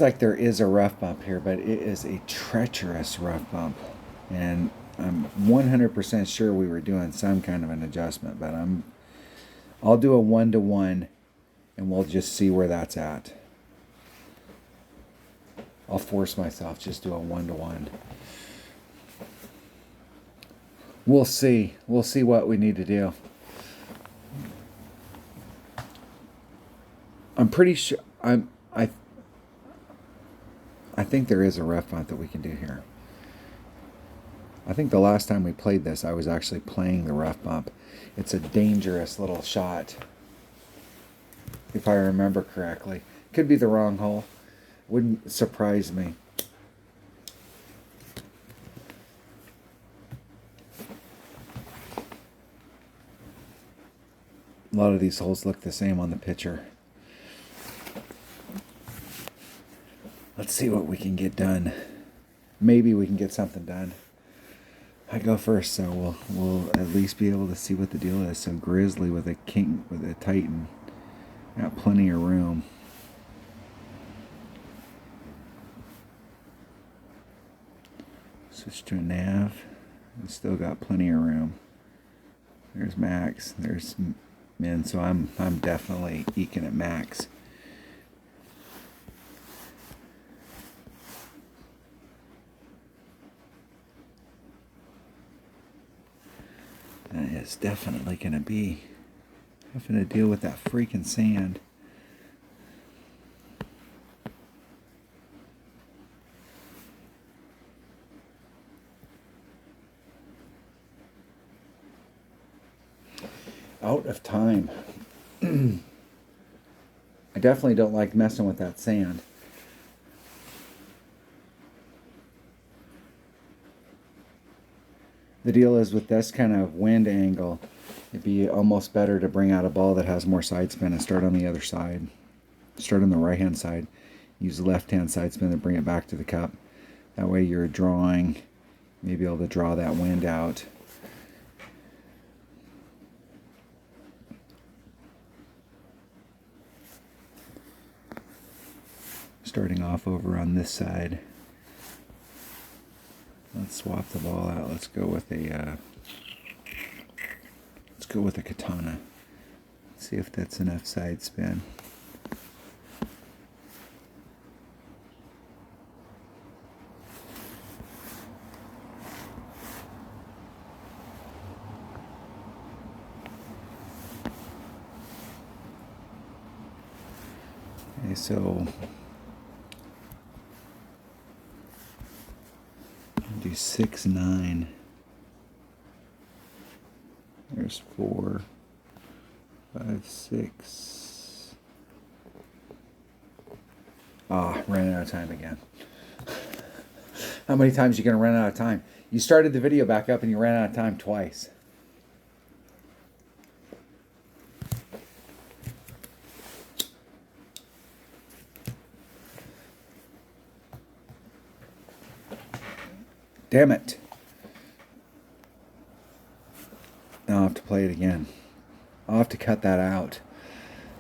like there is a rough bump here, but it is a treacherous rough bump. And I'm 100% sure we were doing some kind of an adjustment, but I'll do a 1-to-1 and we'll just see where that's at. I'll force myself, just do a 1-to-1. We'll see. We'll see what we need to do. I'm pretty sure I think there is a rough bump that we can do here. I think the last time we played this, I was actually playing the rough bump. It's a dangerous little shot, if I remember correctly. Could be the wrong hole. Wouldn't surprise me. A lot of these holes look the same on the picture. Let's see what we can get done. Maybe we can get something done. I go first, so we'll at least be able to see what the deal is. So Grizzly with a king, with a Titan. Got plenty of room. Switch to a nav. And still got plenty of room. There's max. There's min. So I'm definitely eking at max. That is definitely going to be having to deal with that freaking sand. Out of time. I definitely don't like messing with that sand. The deal is with this kind of wind angle, it'd be almost better to bring out a ball that has more side spin and start on the other side. Start on the right hand side. Use the left hand side spin to bring it back to the cup. That way you're drawing, maybe able to draw that wind out. Starting off over on this side. Let's swap the ball out. Let's go with a katana. See if that's enough side spin. Okay, so do 6, 9. There's 4, 5, 6. Ran out of time again. How many times are you going to run out of time? You started the video back up and you ran out of time twice. Damn it. Now I'll have to play it again. I'll have to cut that out.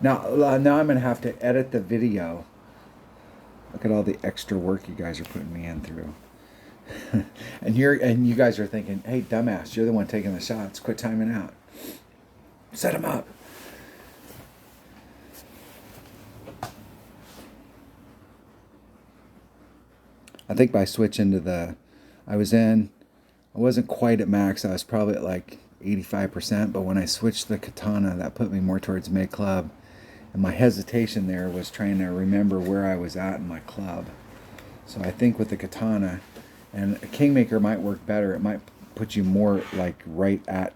Now I'm going to have to edit the video. Look at all the extra work you guys are putting me in through. and you guys are thinking, hey, dumbass, you're the one taking the shots. Quit timing out. Set them up. I think by switching to I wasn't quite at max. I was probably at like 85%, but when I switched the katana, that put me more towards mid club. And my hesitation there was trying to remember where I was at in my club. So I think with the katana, and a Kingmaker might work better. It might put you more like right at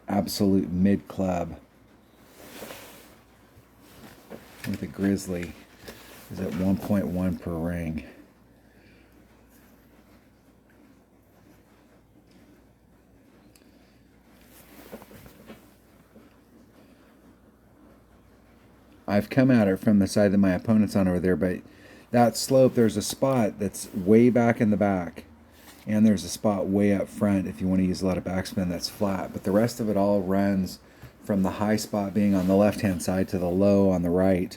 absolute mid club. with a Grizzly is at 1.1 per ring. I've come at it from the side that my opponent's on over there, but that slope, there's a spot that's way back in the back, and there's a spot way up front if you want to use a lot of backspin that's flat. But the rest of it all runs from the high spot being on the left-hand side to the low on the right.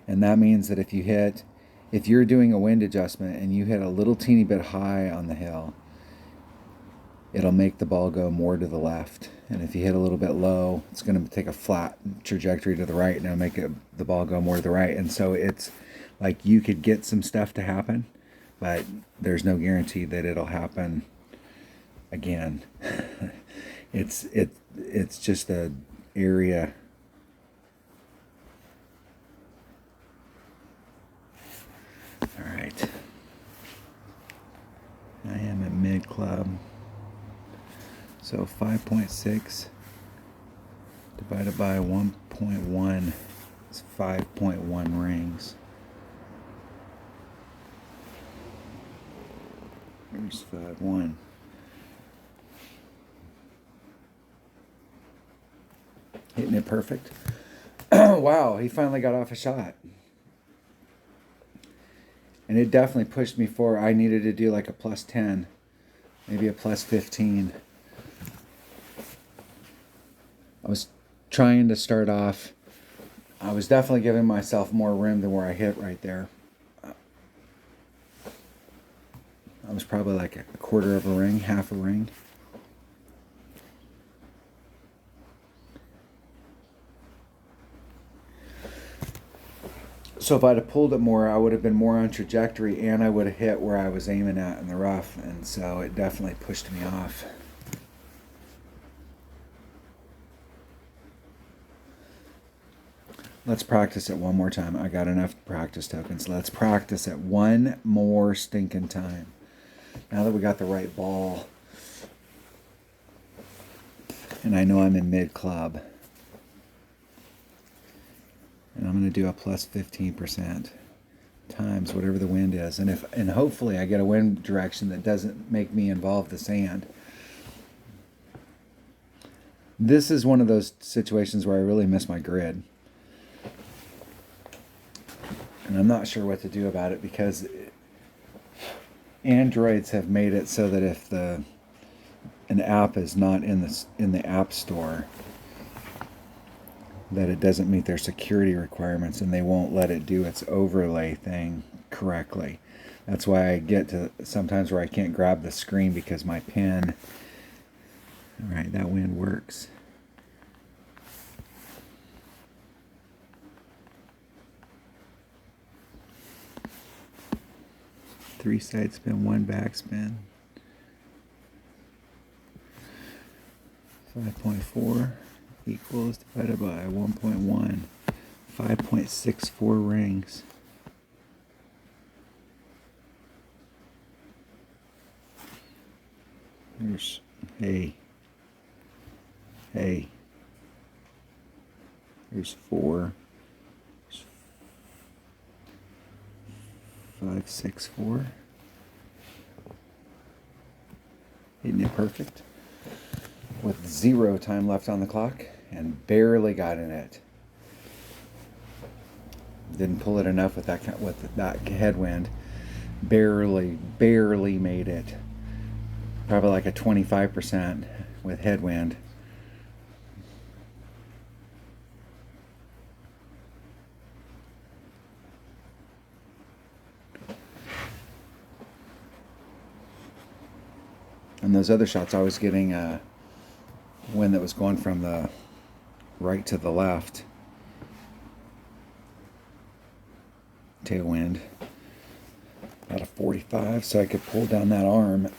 And that means that if you're doing a wind adjustment and you hit a little teeny bit high on the hill, it'll make the ball go more to the left. And if you hit a little bit low, it's going to take a flat trajectory to the right, and it'll make the ball go more to the right. And so it's like you could get some stuff to happen, but there's no guarantee that it'll happen again. It's just a area. All right. I am at mid club. So 5.6 divided by 1.1 is 5.1 rings. Here's 5.1. Hitting it perfect. Wow, he finally got off a shot. And it definitely pushed me forward. I needed to do like a plus 10, maybe a plus 15. I was trying to start off. I was definitely giving myself more room than where I hit right there. I was probably like a quarter of a ring, half a ring. So if I'd have pulled it more, I would have been more on trajectory, and I would have hit where I was aiming at in the rough. And so it definitely pushed me off. Let's practice it one more time. I got enough practice tokens. Let's practice it one more stinking time. Now that we got the right ball, and I know I'm in mid club, and I'm going to do a plus 15% times whatever the wind is, and hopefully I get a wind direction that doesn't make me involve the sand. This is one of those situations where I really miss my grid. And I'm not sure what to do about it, because Androids have made it so that if an app is not in the App Store, that it doesn't meet their security requirements, and they won't let it do its overlay thing correctly. That's why I get to sometimes where I can't grab the screen because my pen. All right, that wind works. Three side spin, one back spin. 5.4 equals divided by 1.1. 5.64 rings. There's hey. There's 4. 5.64. Hitting it perfect with 0 time left on the clock, and barely got in it. Didn't pull it enough with that headwind. Barely made it. Probably like a 25% with headwind. And those other shots, I was getting a wind that was going from the right to the left. Tailwind. About a 45, so I could pull down that arm.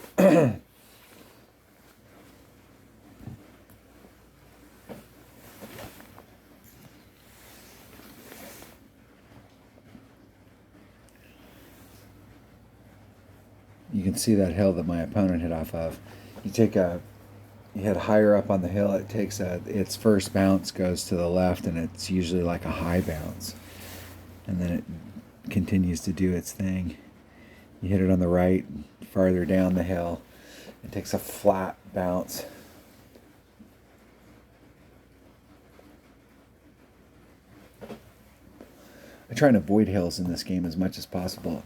You can see that hill that my opponent hit off of. You hit higher up on the hill, its first bounce goes to the left, and it's usually like a high bounce. and then it continues to do its thing. You hit it on the right, farther down the hill. It takes a flat bounce. I try and avoid hills in this game as much as possible.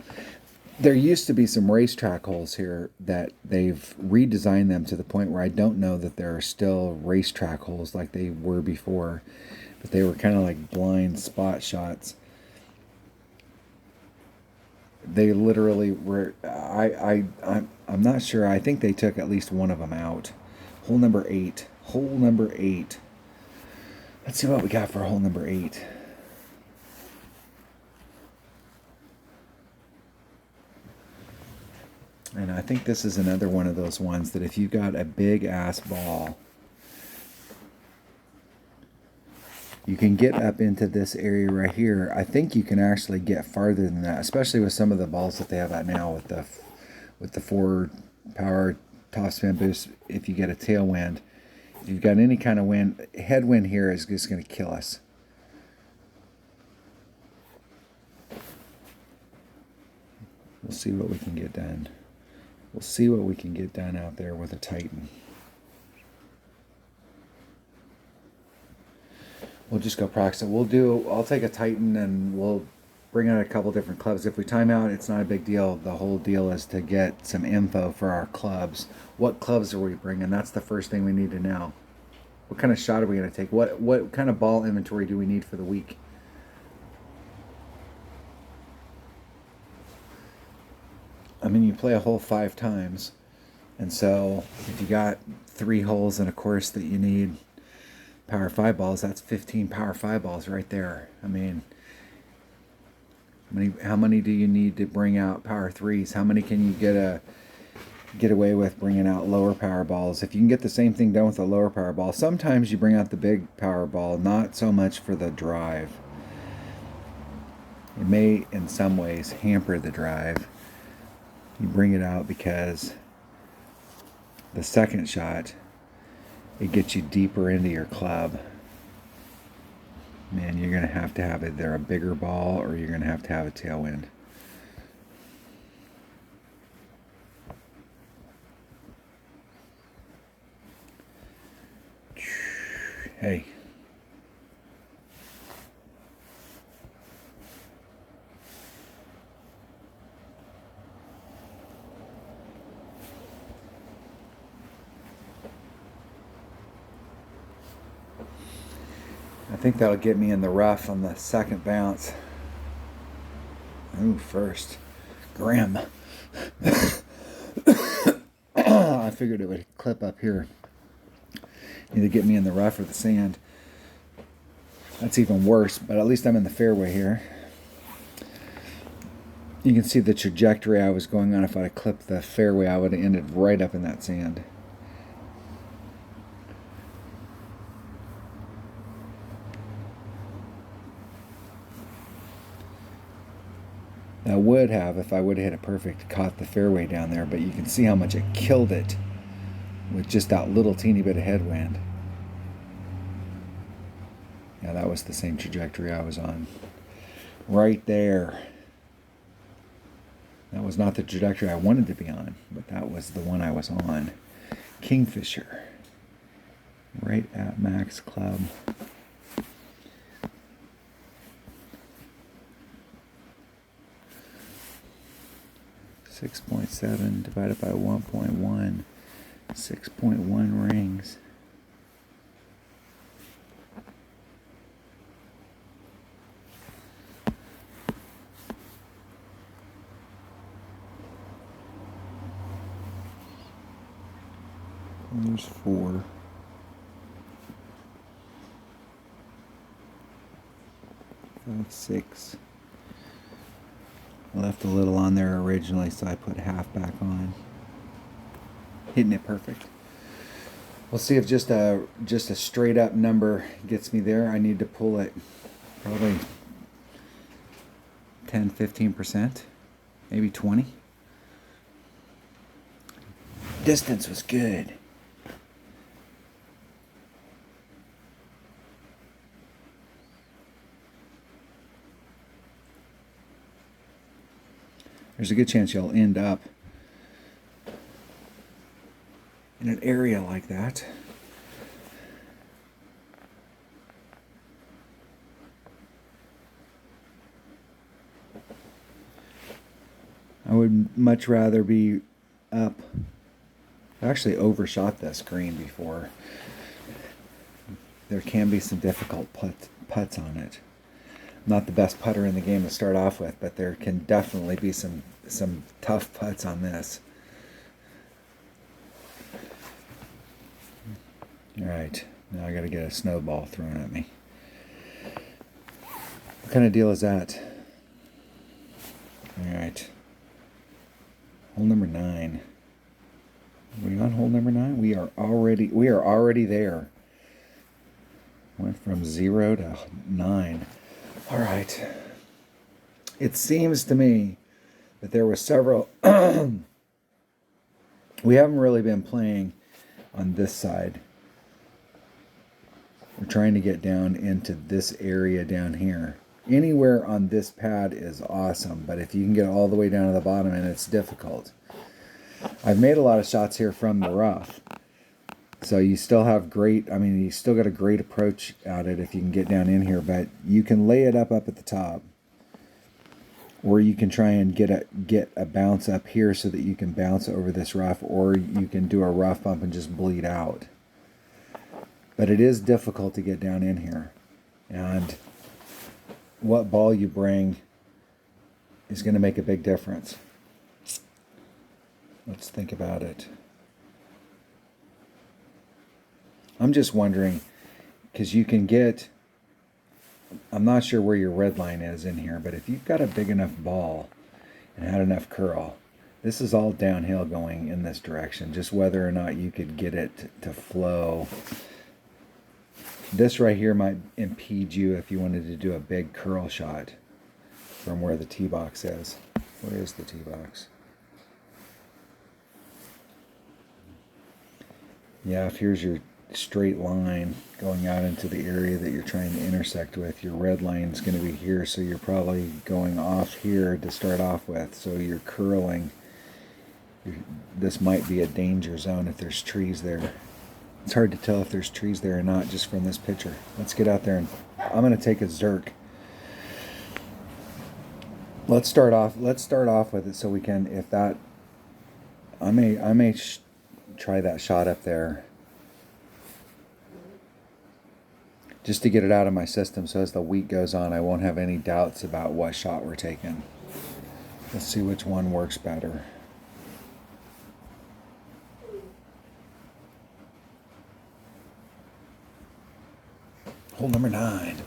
There used to be some racetrack holes here that they've redesigned them to the point where I don't know that there are still racetrack holes like they were before, but they were kind of like blind spot shots. They literally were. I'm not sure. I think they took at least one of them out. Hole number 8. Hole number 8. Let's see what we got for hole number 8. And I think this is another one of those ones that if you've got a big ass ball, you can get up into this area right here. I think you can actually get farther than that, especially with some of the balls that they have out now with the 4 power top spin boost. If you get a tailwind, if you've got any kind of wind, headwind here is just going to kill us. We'll see what we can get done. We'll see what we can get done out there with a Titan. We'll just go practice it. I'll take a Titan and we'll bring out a couple different clubs. If we time out, it's not a big deal. The whole deal is to get some info for our clubs. What clubs are we bringing? That's the first thing we need to know. What kind of shot are we going to take? What kind of ball inventory do we need for the week? I mean, you play a hole 5 times, and so if you got 3 holes in a course that you need power 5 balls, that's 15 power 5 balls right there. I mean, how many do you need to bring out power 3s? How many can you get away with bringing out lower power balls? If you can get the same thing done with a lower power ball, sometimes you bring out the big power ball, not so much for the drive. It may, in some ways, hamper the drive. You bring it out because the second shot, it gets you deeper into your club. Man, you're going to have either a bigger ball or you're going to have a tailwind. Hey. I think that'll get me in the rough on the second bounce. Ooh, first. Grim. I figured it would clip up here. Either get me in the rough or the sand. That's even worse, but at least I'm in the fairway here. You can see the trajectory I was going on. If I'd have clipped the fairway, I would have ended right up in that sand. I would have, if I would have hit it perfect, caught the fairway down there, but you can see how much it killed it with just that little teeny bit of headwind. Yeah, that was the same trajectory I was on. Right there. That was not the trajectory I wanted to be on, but that was the one I was on. Kingfisher. Right at max club. .7 divided by 1.1, 6.1 rings. There's 4. 5, 6. I left a little on there originally, so I put half back on. Hitting it perfect. We'll see if just a straight up number gets me there. I need to pull it probably 10-15%, maybe 20. Distance was good. there's a good chance you'll end up in an area like that. I would much rather be up. I actually overshot this green before. There can be some difficult putts on it. I'm not the best putter in the game to start off with, but there can definitely be some tough putts on this. All right, now I got to get a snowball thrown at me. What kind of deal is that? All right. Hole number 9. Are we on hole number 9? We are already there. Went from 0 to 9. All right. It seems to me that there were several. We haven't really been playing on this side. We're trying to get down into this area down here. Anywhere on this pad is awesome, but if you can get all the way down to the bottom, and it's difficult. I've made a lot of shots here from the rough, so you still have you still got a great approach at it if you can get down in here, but you can lay it up at the top, or you can try and get a bounce up here so that you can bounce over this rough, or you can do a rough bump and just bleed out. But it is difficult to get down in here, and what ball you bring is going to make a big difference. Let's think about it. I'm just wondering, because you can get, I'm not sure where your red line is in here, but if you've got a big enough ball and had enough curl, this is all downhill going in this direction, just whether or not you could get it to flow. This right here might impede you if you wanted to do a big curl shot from where the tee box is. Where is the tee box? Yeah, if here's your straight line going out into the area that you're trying to intersect with, your red line is going to be here, so you're probably going off here to start off with, so you're curling. This might be a danger zone if there's trees there. It's hard to tell if there's trees there or not just from this picture. Let's get out there, and I'm going to take a Zerk. Let's start off with it so we can, if that, I may try that shot up there just to get it out of my system, so as the week goes on I won't have any doubts about what shot we're taking. Let's see which one works better. Hole number 9.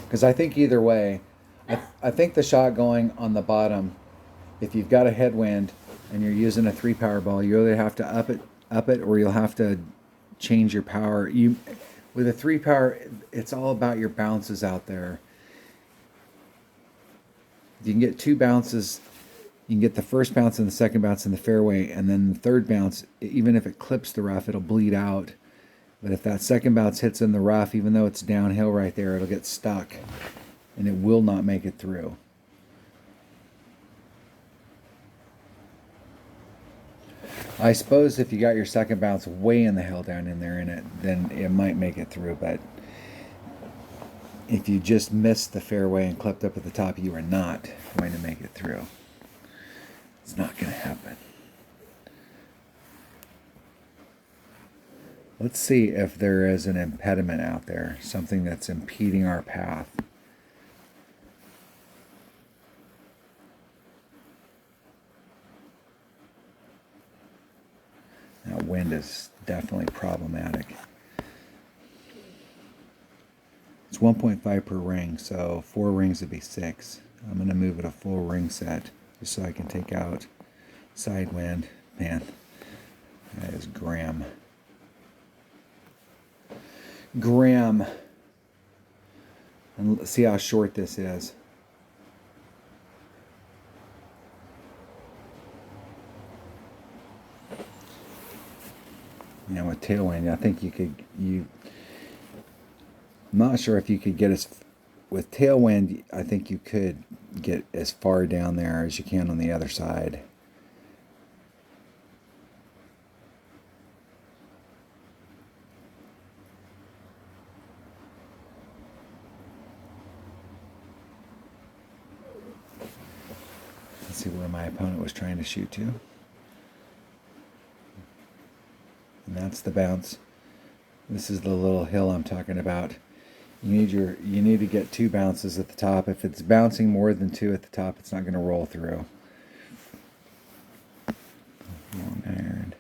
Because I think either way, I think the shot going on the bottom, if you've got a headwind and you're using a 3-power ball, you either have to up it, or you'll have to change your power. With a 3-power, it's all about your bounces out there. You can get 2 bounces. You can get the first bounce and the second bounce in the fairway, and then the third bounce, even if it clips the rough, it'll bleed out. But if that second bounce hits in the rough, even though it's downhill right there, it'll get stuck and it will not make it through. I suppose if you got your second bounce way in the hell down in there in it, then it might make it through. But if you just missed the fairway and clipped up at the top, you are not going to make it through. It's not going to happen. Let's see if there is an impediment out there, something that's impeding our path. That wind is definitely problematic. It's 1.5 per ring, so 4 rings would be 6. I'm going to move it a full ring set just so I can take out side wind. Man, that is grim. Grim. And let's see how short this is. You know, with tailwind, I think I'm not sure if you could get us with tailwind. I think you could get as far down there as you can on the other side. Let's see where my opponent was trying to shoot to. And that's the bounce. This is the little hill I'm talking about. You need to get 2 bounces at the top. If it's bouncing more than 2 at the top, it's not going to roll through. Long iron.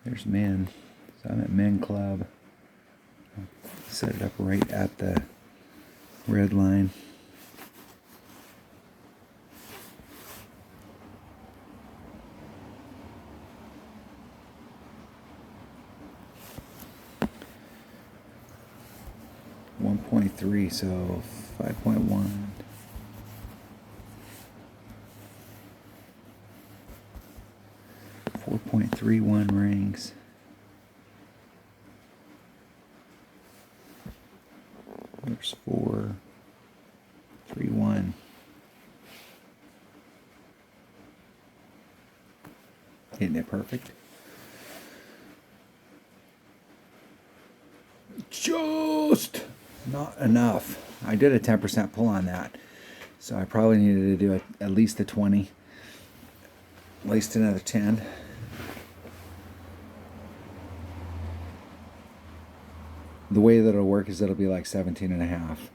There's men. So I'm at Men Club. Set it up right at the red line. .3, so 5.1. 4.31 rings. There's 4.31. Hitting it perfect. Just not enough. I did a 10% pull on that, so I probably needed to do at least a 20, at least another 10. The way that it'll work is it'll be like 17 and a half.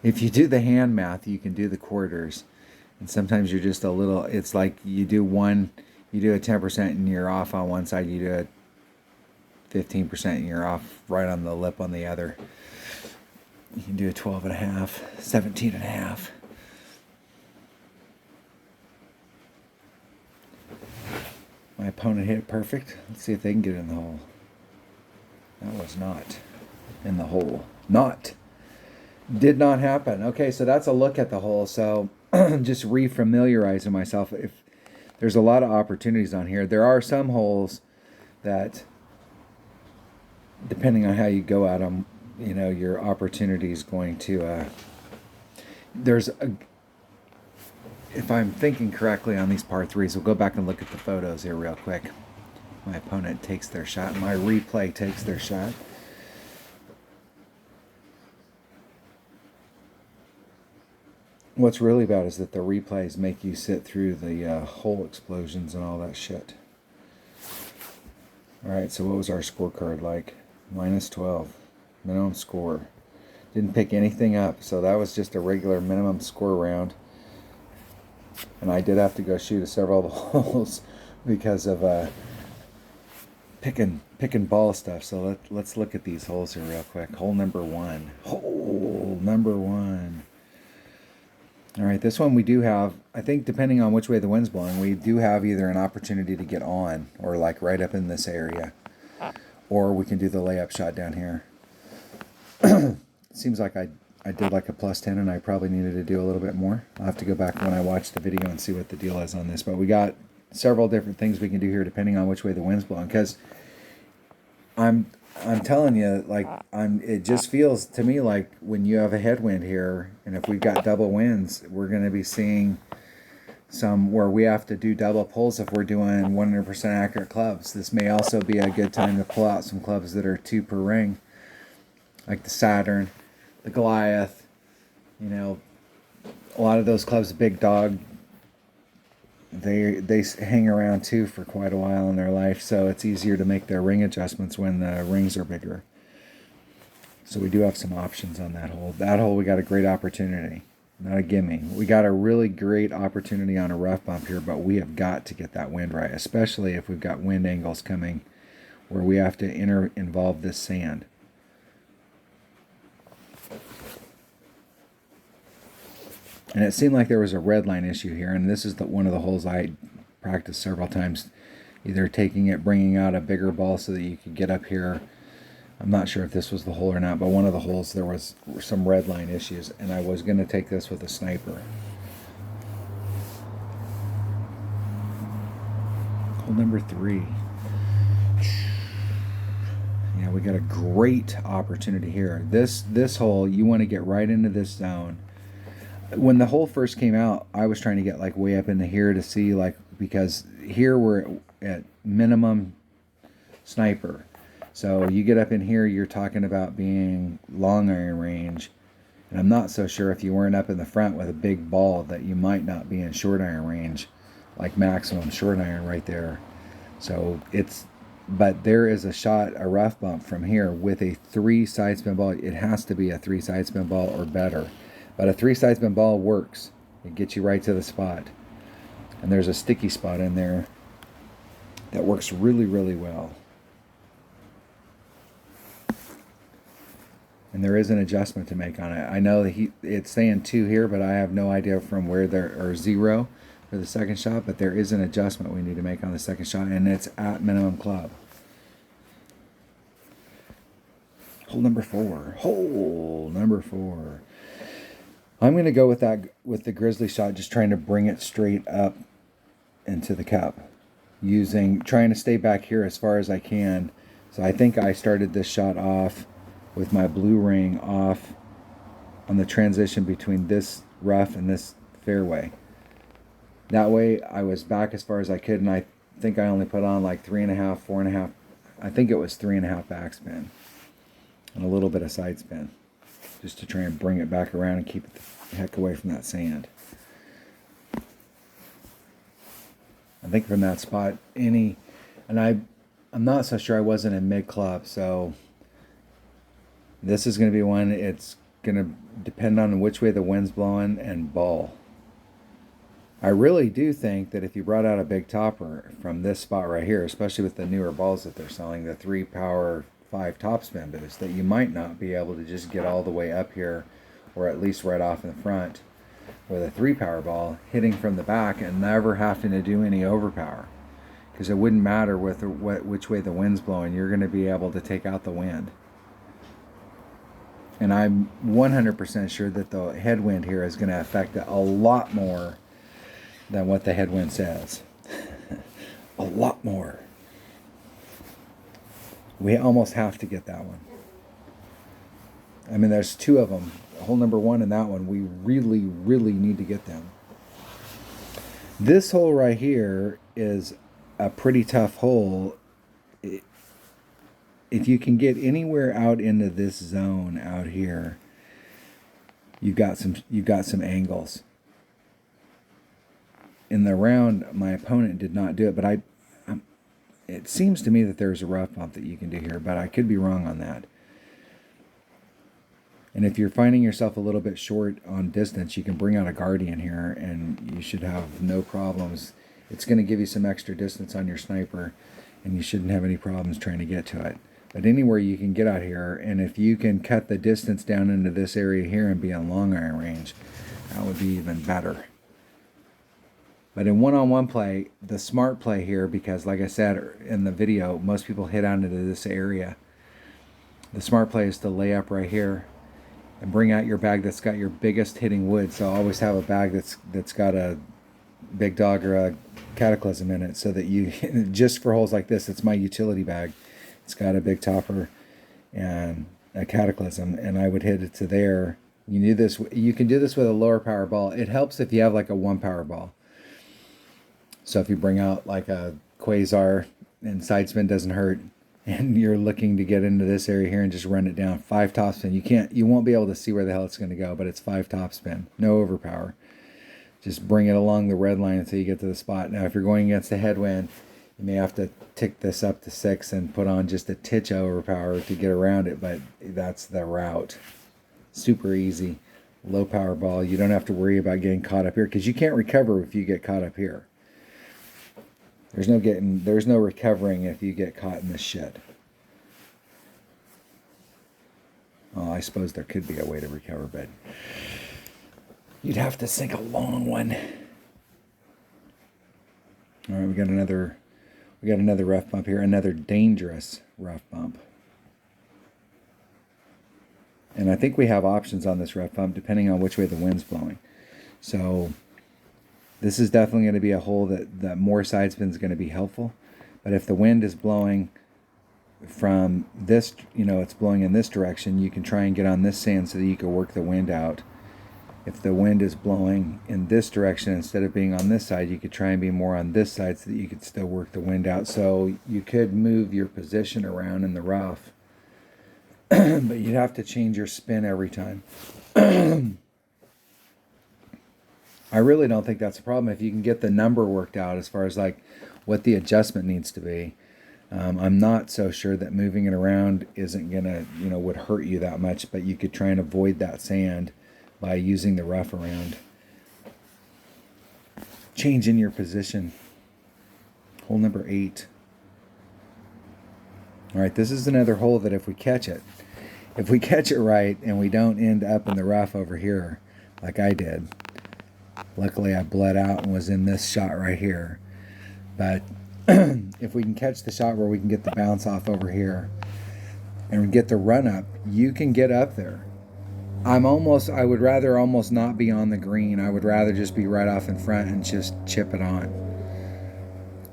If you do the hand math, you can do the quarters, and sometimes you're just a little, it's like you do a 10% and you're off on one side, you do a 15% and you're off right on the lip on the other. You can do a 12 and a half, 17 and a half. My opponent hit it perfect. Let's see if they can get it in the hole. That was not in the hole. Did not happen. Okay, so that's a look at the hole. So just re-familiarizing myself. If there's a lot of opportunities on here. There are some holes that, depending on how you go at them, you know, your opportunity is going to, if I'm thinking correctly on these par 3s, we'll go back and look at the photos here real quick. My opponent takes their shot. My replay takes their shot. What's really bad is that the replays make you sit through the hole explosions and all that shit. Alright, so what was our scorecard like? -12. Minimum score. Didn't pick anything up, so that was just a regular minimum score round. And I did have to go shoot several of the holes because of picking ball stuff. So let's look at these holes here real quick. Hole number 1. Hole number 1. Alright, this one we do have, I think depending on which way the wind's blowing, we do have either an opportunity to get on, or like right up in this area. Or we can do the layup shot down here. Seems like I did like a +10 and I probably needed to do a little bit more. I'll have to go back when I watch the video and see what the deal is on this. But we got several different things we can do here depending on which way the wind's blowing. Because I'm telling you, like, it just feels to me like when you have a headwind here, and if we've got double winds, we're going to be seeing some where we have to do double pulls if we're doing 100% accurate clubs. This may also be a good time to pull out some clubs that are 2 per ring, like the Saturn, the Goliath. You know, a lot of those clubs, Big Dog, they hang around too for quite a while in their life, so it's easier to make their ring adjustments when the rings are bigger. So we do have some options on that hole. That hole we got a great opportunity. Not a gimme. We got a really great opportunity on a rough bump here, but we have got to get that wind right, especially if we've got wind angles coming where we have to involve this sand. And it seemed like there was a red line issue here, and this is one of the holes I practiced several times, either taking it, bringing out a bigger ball so that you could get up here. I'm not sure if this was the hole or not, but one of the holes there was some red line issues, and I was going to take this with a sniper. Hole number 3. Yeah, we got a great opportunity here. This hole, you want to get right into this zone. When the hole first came out, I was trying to get like way up into here to see, like, because here we're at minimum sniper. So you get up in here, you're talking about being long iron range. And I'm not so sure if you weren't up in the front with a big ball that you might not be in short iron range, like maximum short iron right there. So but there is a rough bump from here with a 3 side spin ball. It has to be a 3 side spin ball or better. But a 3 side spin ball works. It gets you right to the spot. And there's a sticky spot in there that works really, really well. And there is an adjustment to make on it. I know that it's saying 2 here, but I have no idea from where there, or 0 for the second shot, but there is an adjustment we need to make on the second shot, and it's at minimum club. Hole number 4. Hole number 4. I'm going to go with the grizzly shot, just trying to bring it straight up into the cup, trying to stay back here as far as I can. So I think I started this shot off with my blue ring off on the transition between this rough and this fairway. That way I was back as far as I could, and I think I only put on like 3.5, 4.5. I think it was 3.5 backspin and a little bit of side spin, just to try and bring it back around and keep it the heck away from that sand. I think from that spot, and I'm not so sure I wasn't in mid club, so this is going to be one. It's going to depend on which way the wind's blowing and ball. I really do think that if you brought out a big topper from this spot right here, especially with the newer balls that they're selling, the 3 power 5 topspin boost, that you might not be able to just get all the way up here, or at least right off in the front with a 3 power ball hitting from the back and never having to do any overpower, because it wouldn't matter which way the wind's blowing. You're going to be able to take out the wind. And I'm 100% sure that the headwind here is going to affect it a lot more than what the headwind says. A lot more. We almost have to get that one. I mean, there's 2 of them. Hole number 1 and that one. We really, really need to get them. This hole right here is a pretty tough hole. If you can get anywhere out into this zone out here, you've got some angles. In the round, my opponent did not do it, but it seems to me that there's a rough bump that you can do here, but I could be wrong on that. And if you're finding yourself a little bit short on distance, you can bring out a Guardian here, and you should have no problems. It's going to give you some extra distance on your sniper, and you shouldn't have any problems trying to get to it. But anywhere you can get out here, and if you can cut the distance down into this area here and be on long iron range, that would be even better. But in one-on-one play, the smart play here, because like I said in the video, most people hit out into this area. The smart play is to lay up right here and bring out your bag that's got your biggest hitting wood. So always have a bag that's got a big dog or a cataclysm in it, so that you, just for holes like this, it's my utility bag. It's got a big topper and a cataclysm, and I would hit it to there. You can do this with a lower power ball. It helps if you have like a 1 power ball. So if you bring out like a Quasar and side spin doesn't hurt, and you're looking to get into this area here and just run it down, 5 topspin. You won't be able to see where the hell it's going to go, but it's 5 topspin, no overpower. Just bring it along the red line until you get to the spot. Now, if you're going against a headwind, you may have to tick this up to 6 and put on just a titch overpower to get around it, but that's the route. Super easy. Low power ball. You don't have to worry about getting caught up here, because you can't recover if you get caught up here. There's no recovering if you get caught in this shit. Well, I suppose there could be a way to recover, but you'd have to sink a long one. All right, we got another rough bump here, another dangerous rough bump. And I think we have options on this rough bump depending on which way the wind's blowing. So this is definitely going to be a hole that more side spin is going to be helpful. But if the wind is blowing from this, it's blowing in this direction, you can try and get on this sand so that you can work the wind out. If the wind is blowing in this direction instead of being on this side, you could try and be more on this side so that you could still work the wind out. So you could move your position around in the rough, but you'd have to change your spin every time. I really don't think that's a problem if you can get the number worked out as far as like what the adjustment needs to be. I'm not so sure that moving it around isn't gonna, would hurt you that much, but you could try and avoid that sand by using the rough around. Changing your position. Hole number 8. All right, this is another hole that if we catch it right and we don't end up in the rough over here like I did. Luckily I bled out and was in this shot right here. But if we can catch the shot where we can get the bounce off over here and we get the run up, you can get up there. I would rather almost not be on the green. I would rather just be right off in front and just chip it on.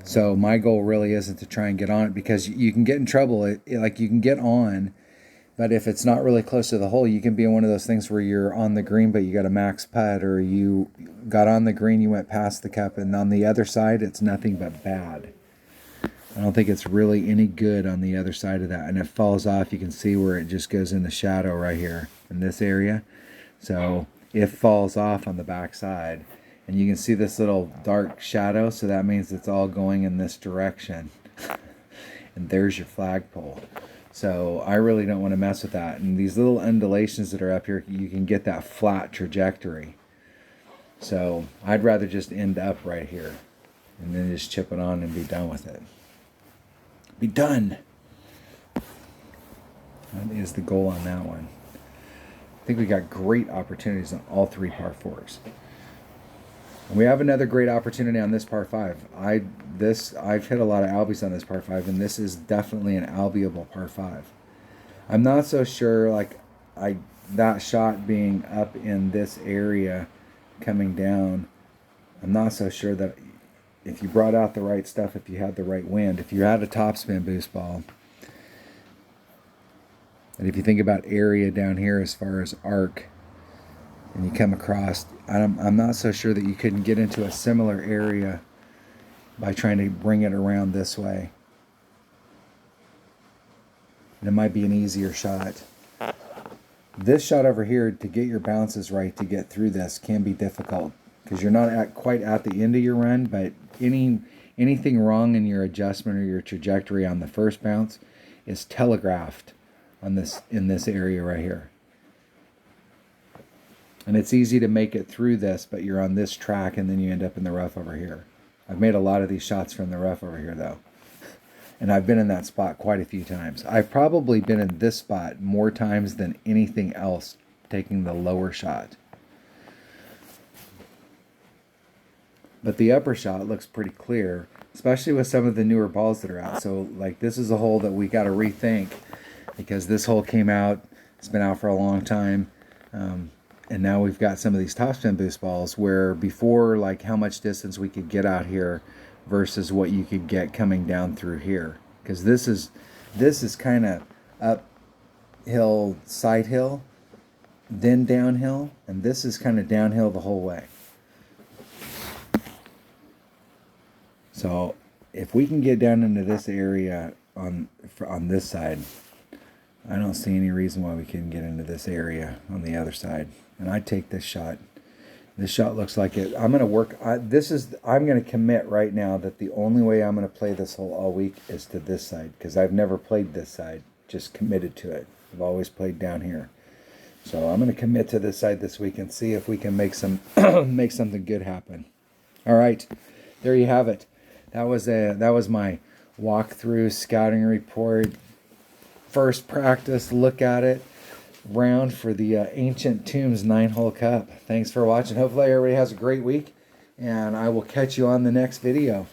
So my goal really isn't to try and get on it, because you can get in trouble. Like you can get on, but if it's not really close to the hole, you can be in one of those things where you're on the green, but you got a max putt, or you got on the green, you went past the cup, and on the other side, it's nothing but bad. I don't think it's really any good on the other side of that. And it falls off. You can see where it just goes in the shadow right here in this area. So it falls off on the back side. And you can see this little dark shadow. So that means it's all going in this direction. And there's your flagpole. So I really don't want to mess with that. And these little undulations that are up here, you can get that flat trajectory. So I'd rather just end up right here and then just chip it on and be done with it. Be done. That is the goal on that one. I think we got great opportunities on all 3 par 4s. And we have another great opportunity on this par 5. I've hit a lot of albies on this par 5, and this is definitely an albiable par 5. I'm not so sure, that shot being up in this area coming down, I'm not so sure that if you brought out the right stuff, if you had the right wind, if you had a topspin boost ball, and if you think about area down here as far as arc, and you come across, I'm not so sure that you couldn't get into a similar area by trying to bring it around this way. And it might be an easier shot. This shot over here, to get your bounces right to get through this, can be difficult, because you're not quite at the end of your run, but anything wrong in your adjustment or your trajectory on the first bounce is telegraphed in this area right here. And it's easy to make it through this, but you're on this track and then you end up in the rough over here. I've made a lot of these shots from the rough over here though. And I've been in that spot quite a few times. I've probably been in this spot more times than anything else, taking the lower shot. But the upper shot looks pretty clear, especially with some of the newer balls that are out. So this is a hole that we got to rethink, because this hole came out, it's been out for a long time. And now we've got some of these topspin boost balls where before, how much distance we could get out here versus what you could get coming down through here. Because this is kind of uphill, side hill, then downhill, and this is kind of downhill the whole way. So if we can get down into this area on this side, I don't see any reason why we couldn't get into this area on the other side. And I'd take this shot. This shot looks like it. I'm going to work. I'm going to commit right now that the only way I'm going to play this hole all week is to this side, because I've never played this side. Just committed to it. I've always played down here. So I'm going to commit to this side this week and see if we can make something good happen. All right, there you have it. That was my walkthrough scouting report. First practice look at it round for the Ancient Tombs 9-hole cup. Thanks for watching. Hopefully everybody has a great week, and I will catch you on the next video.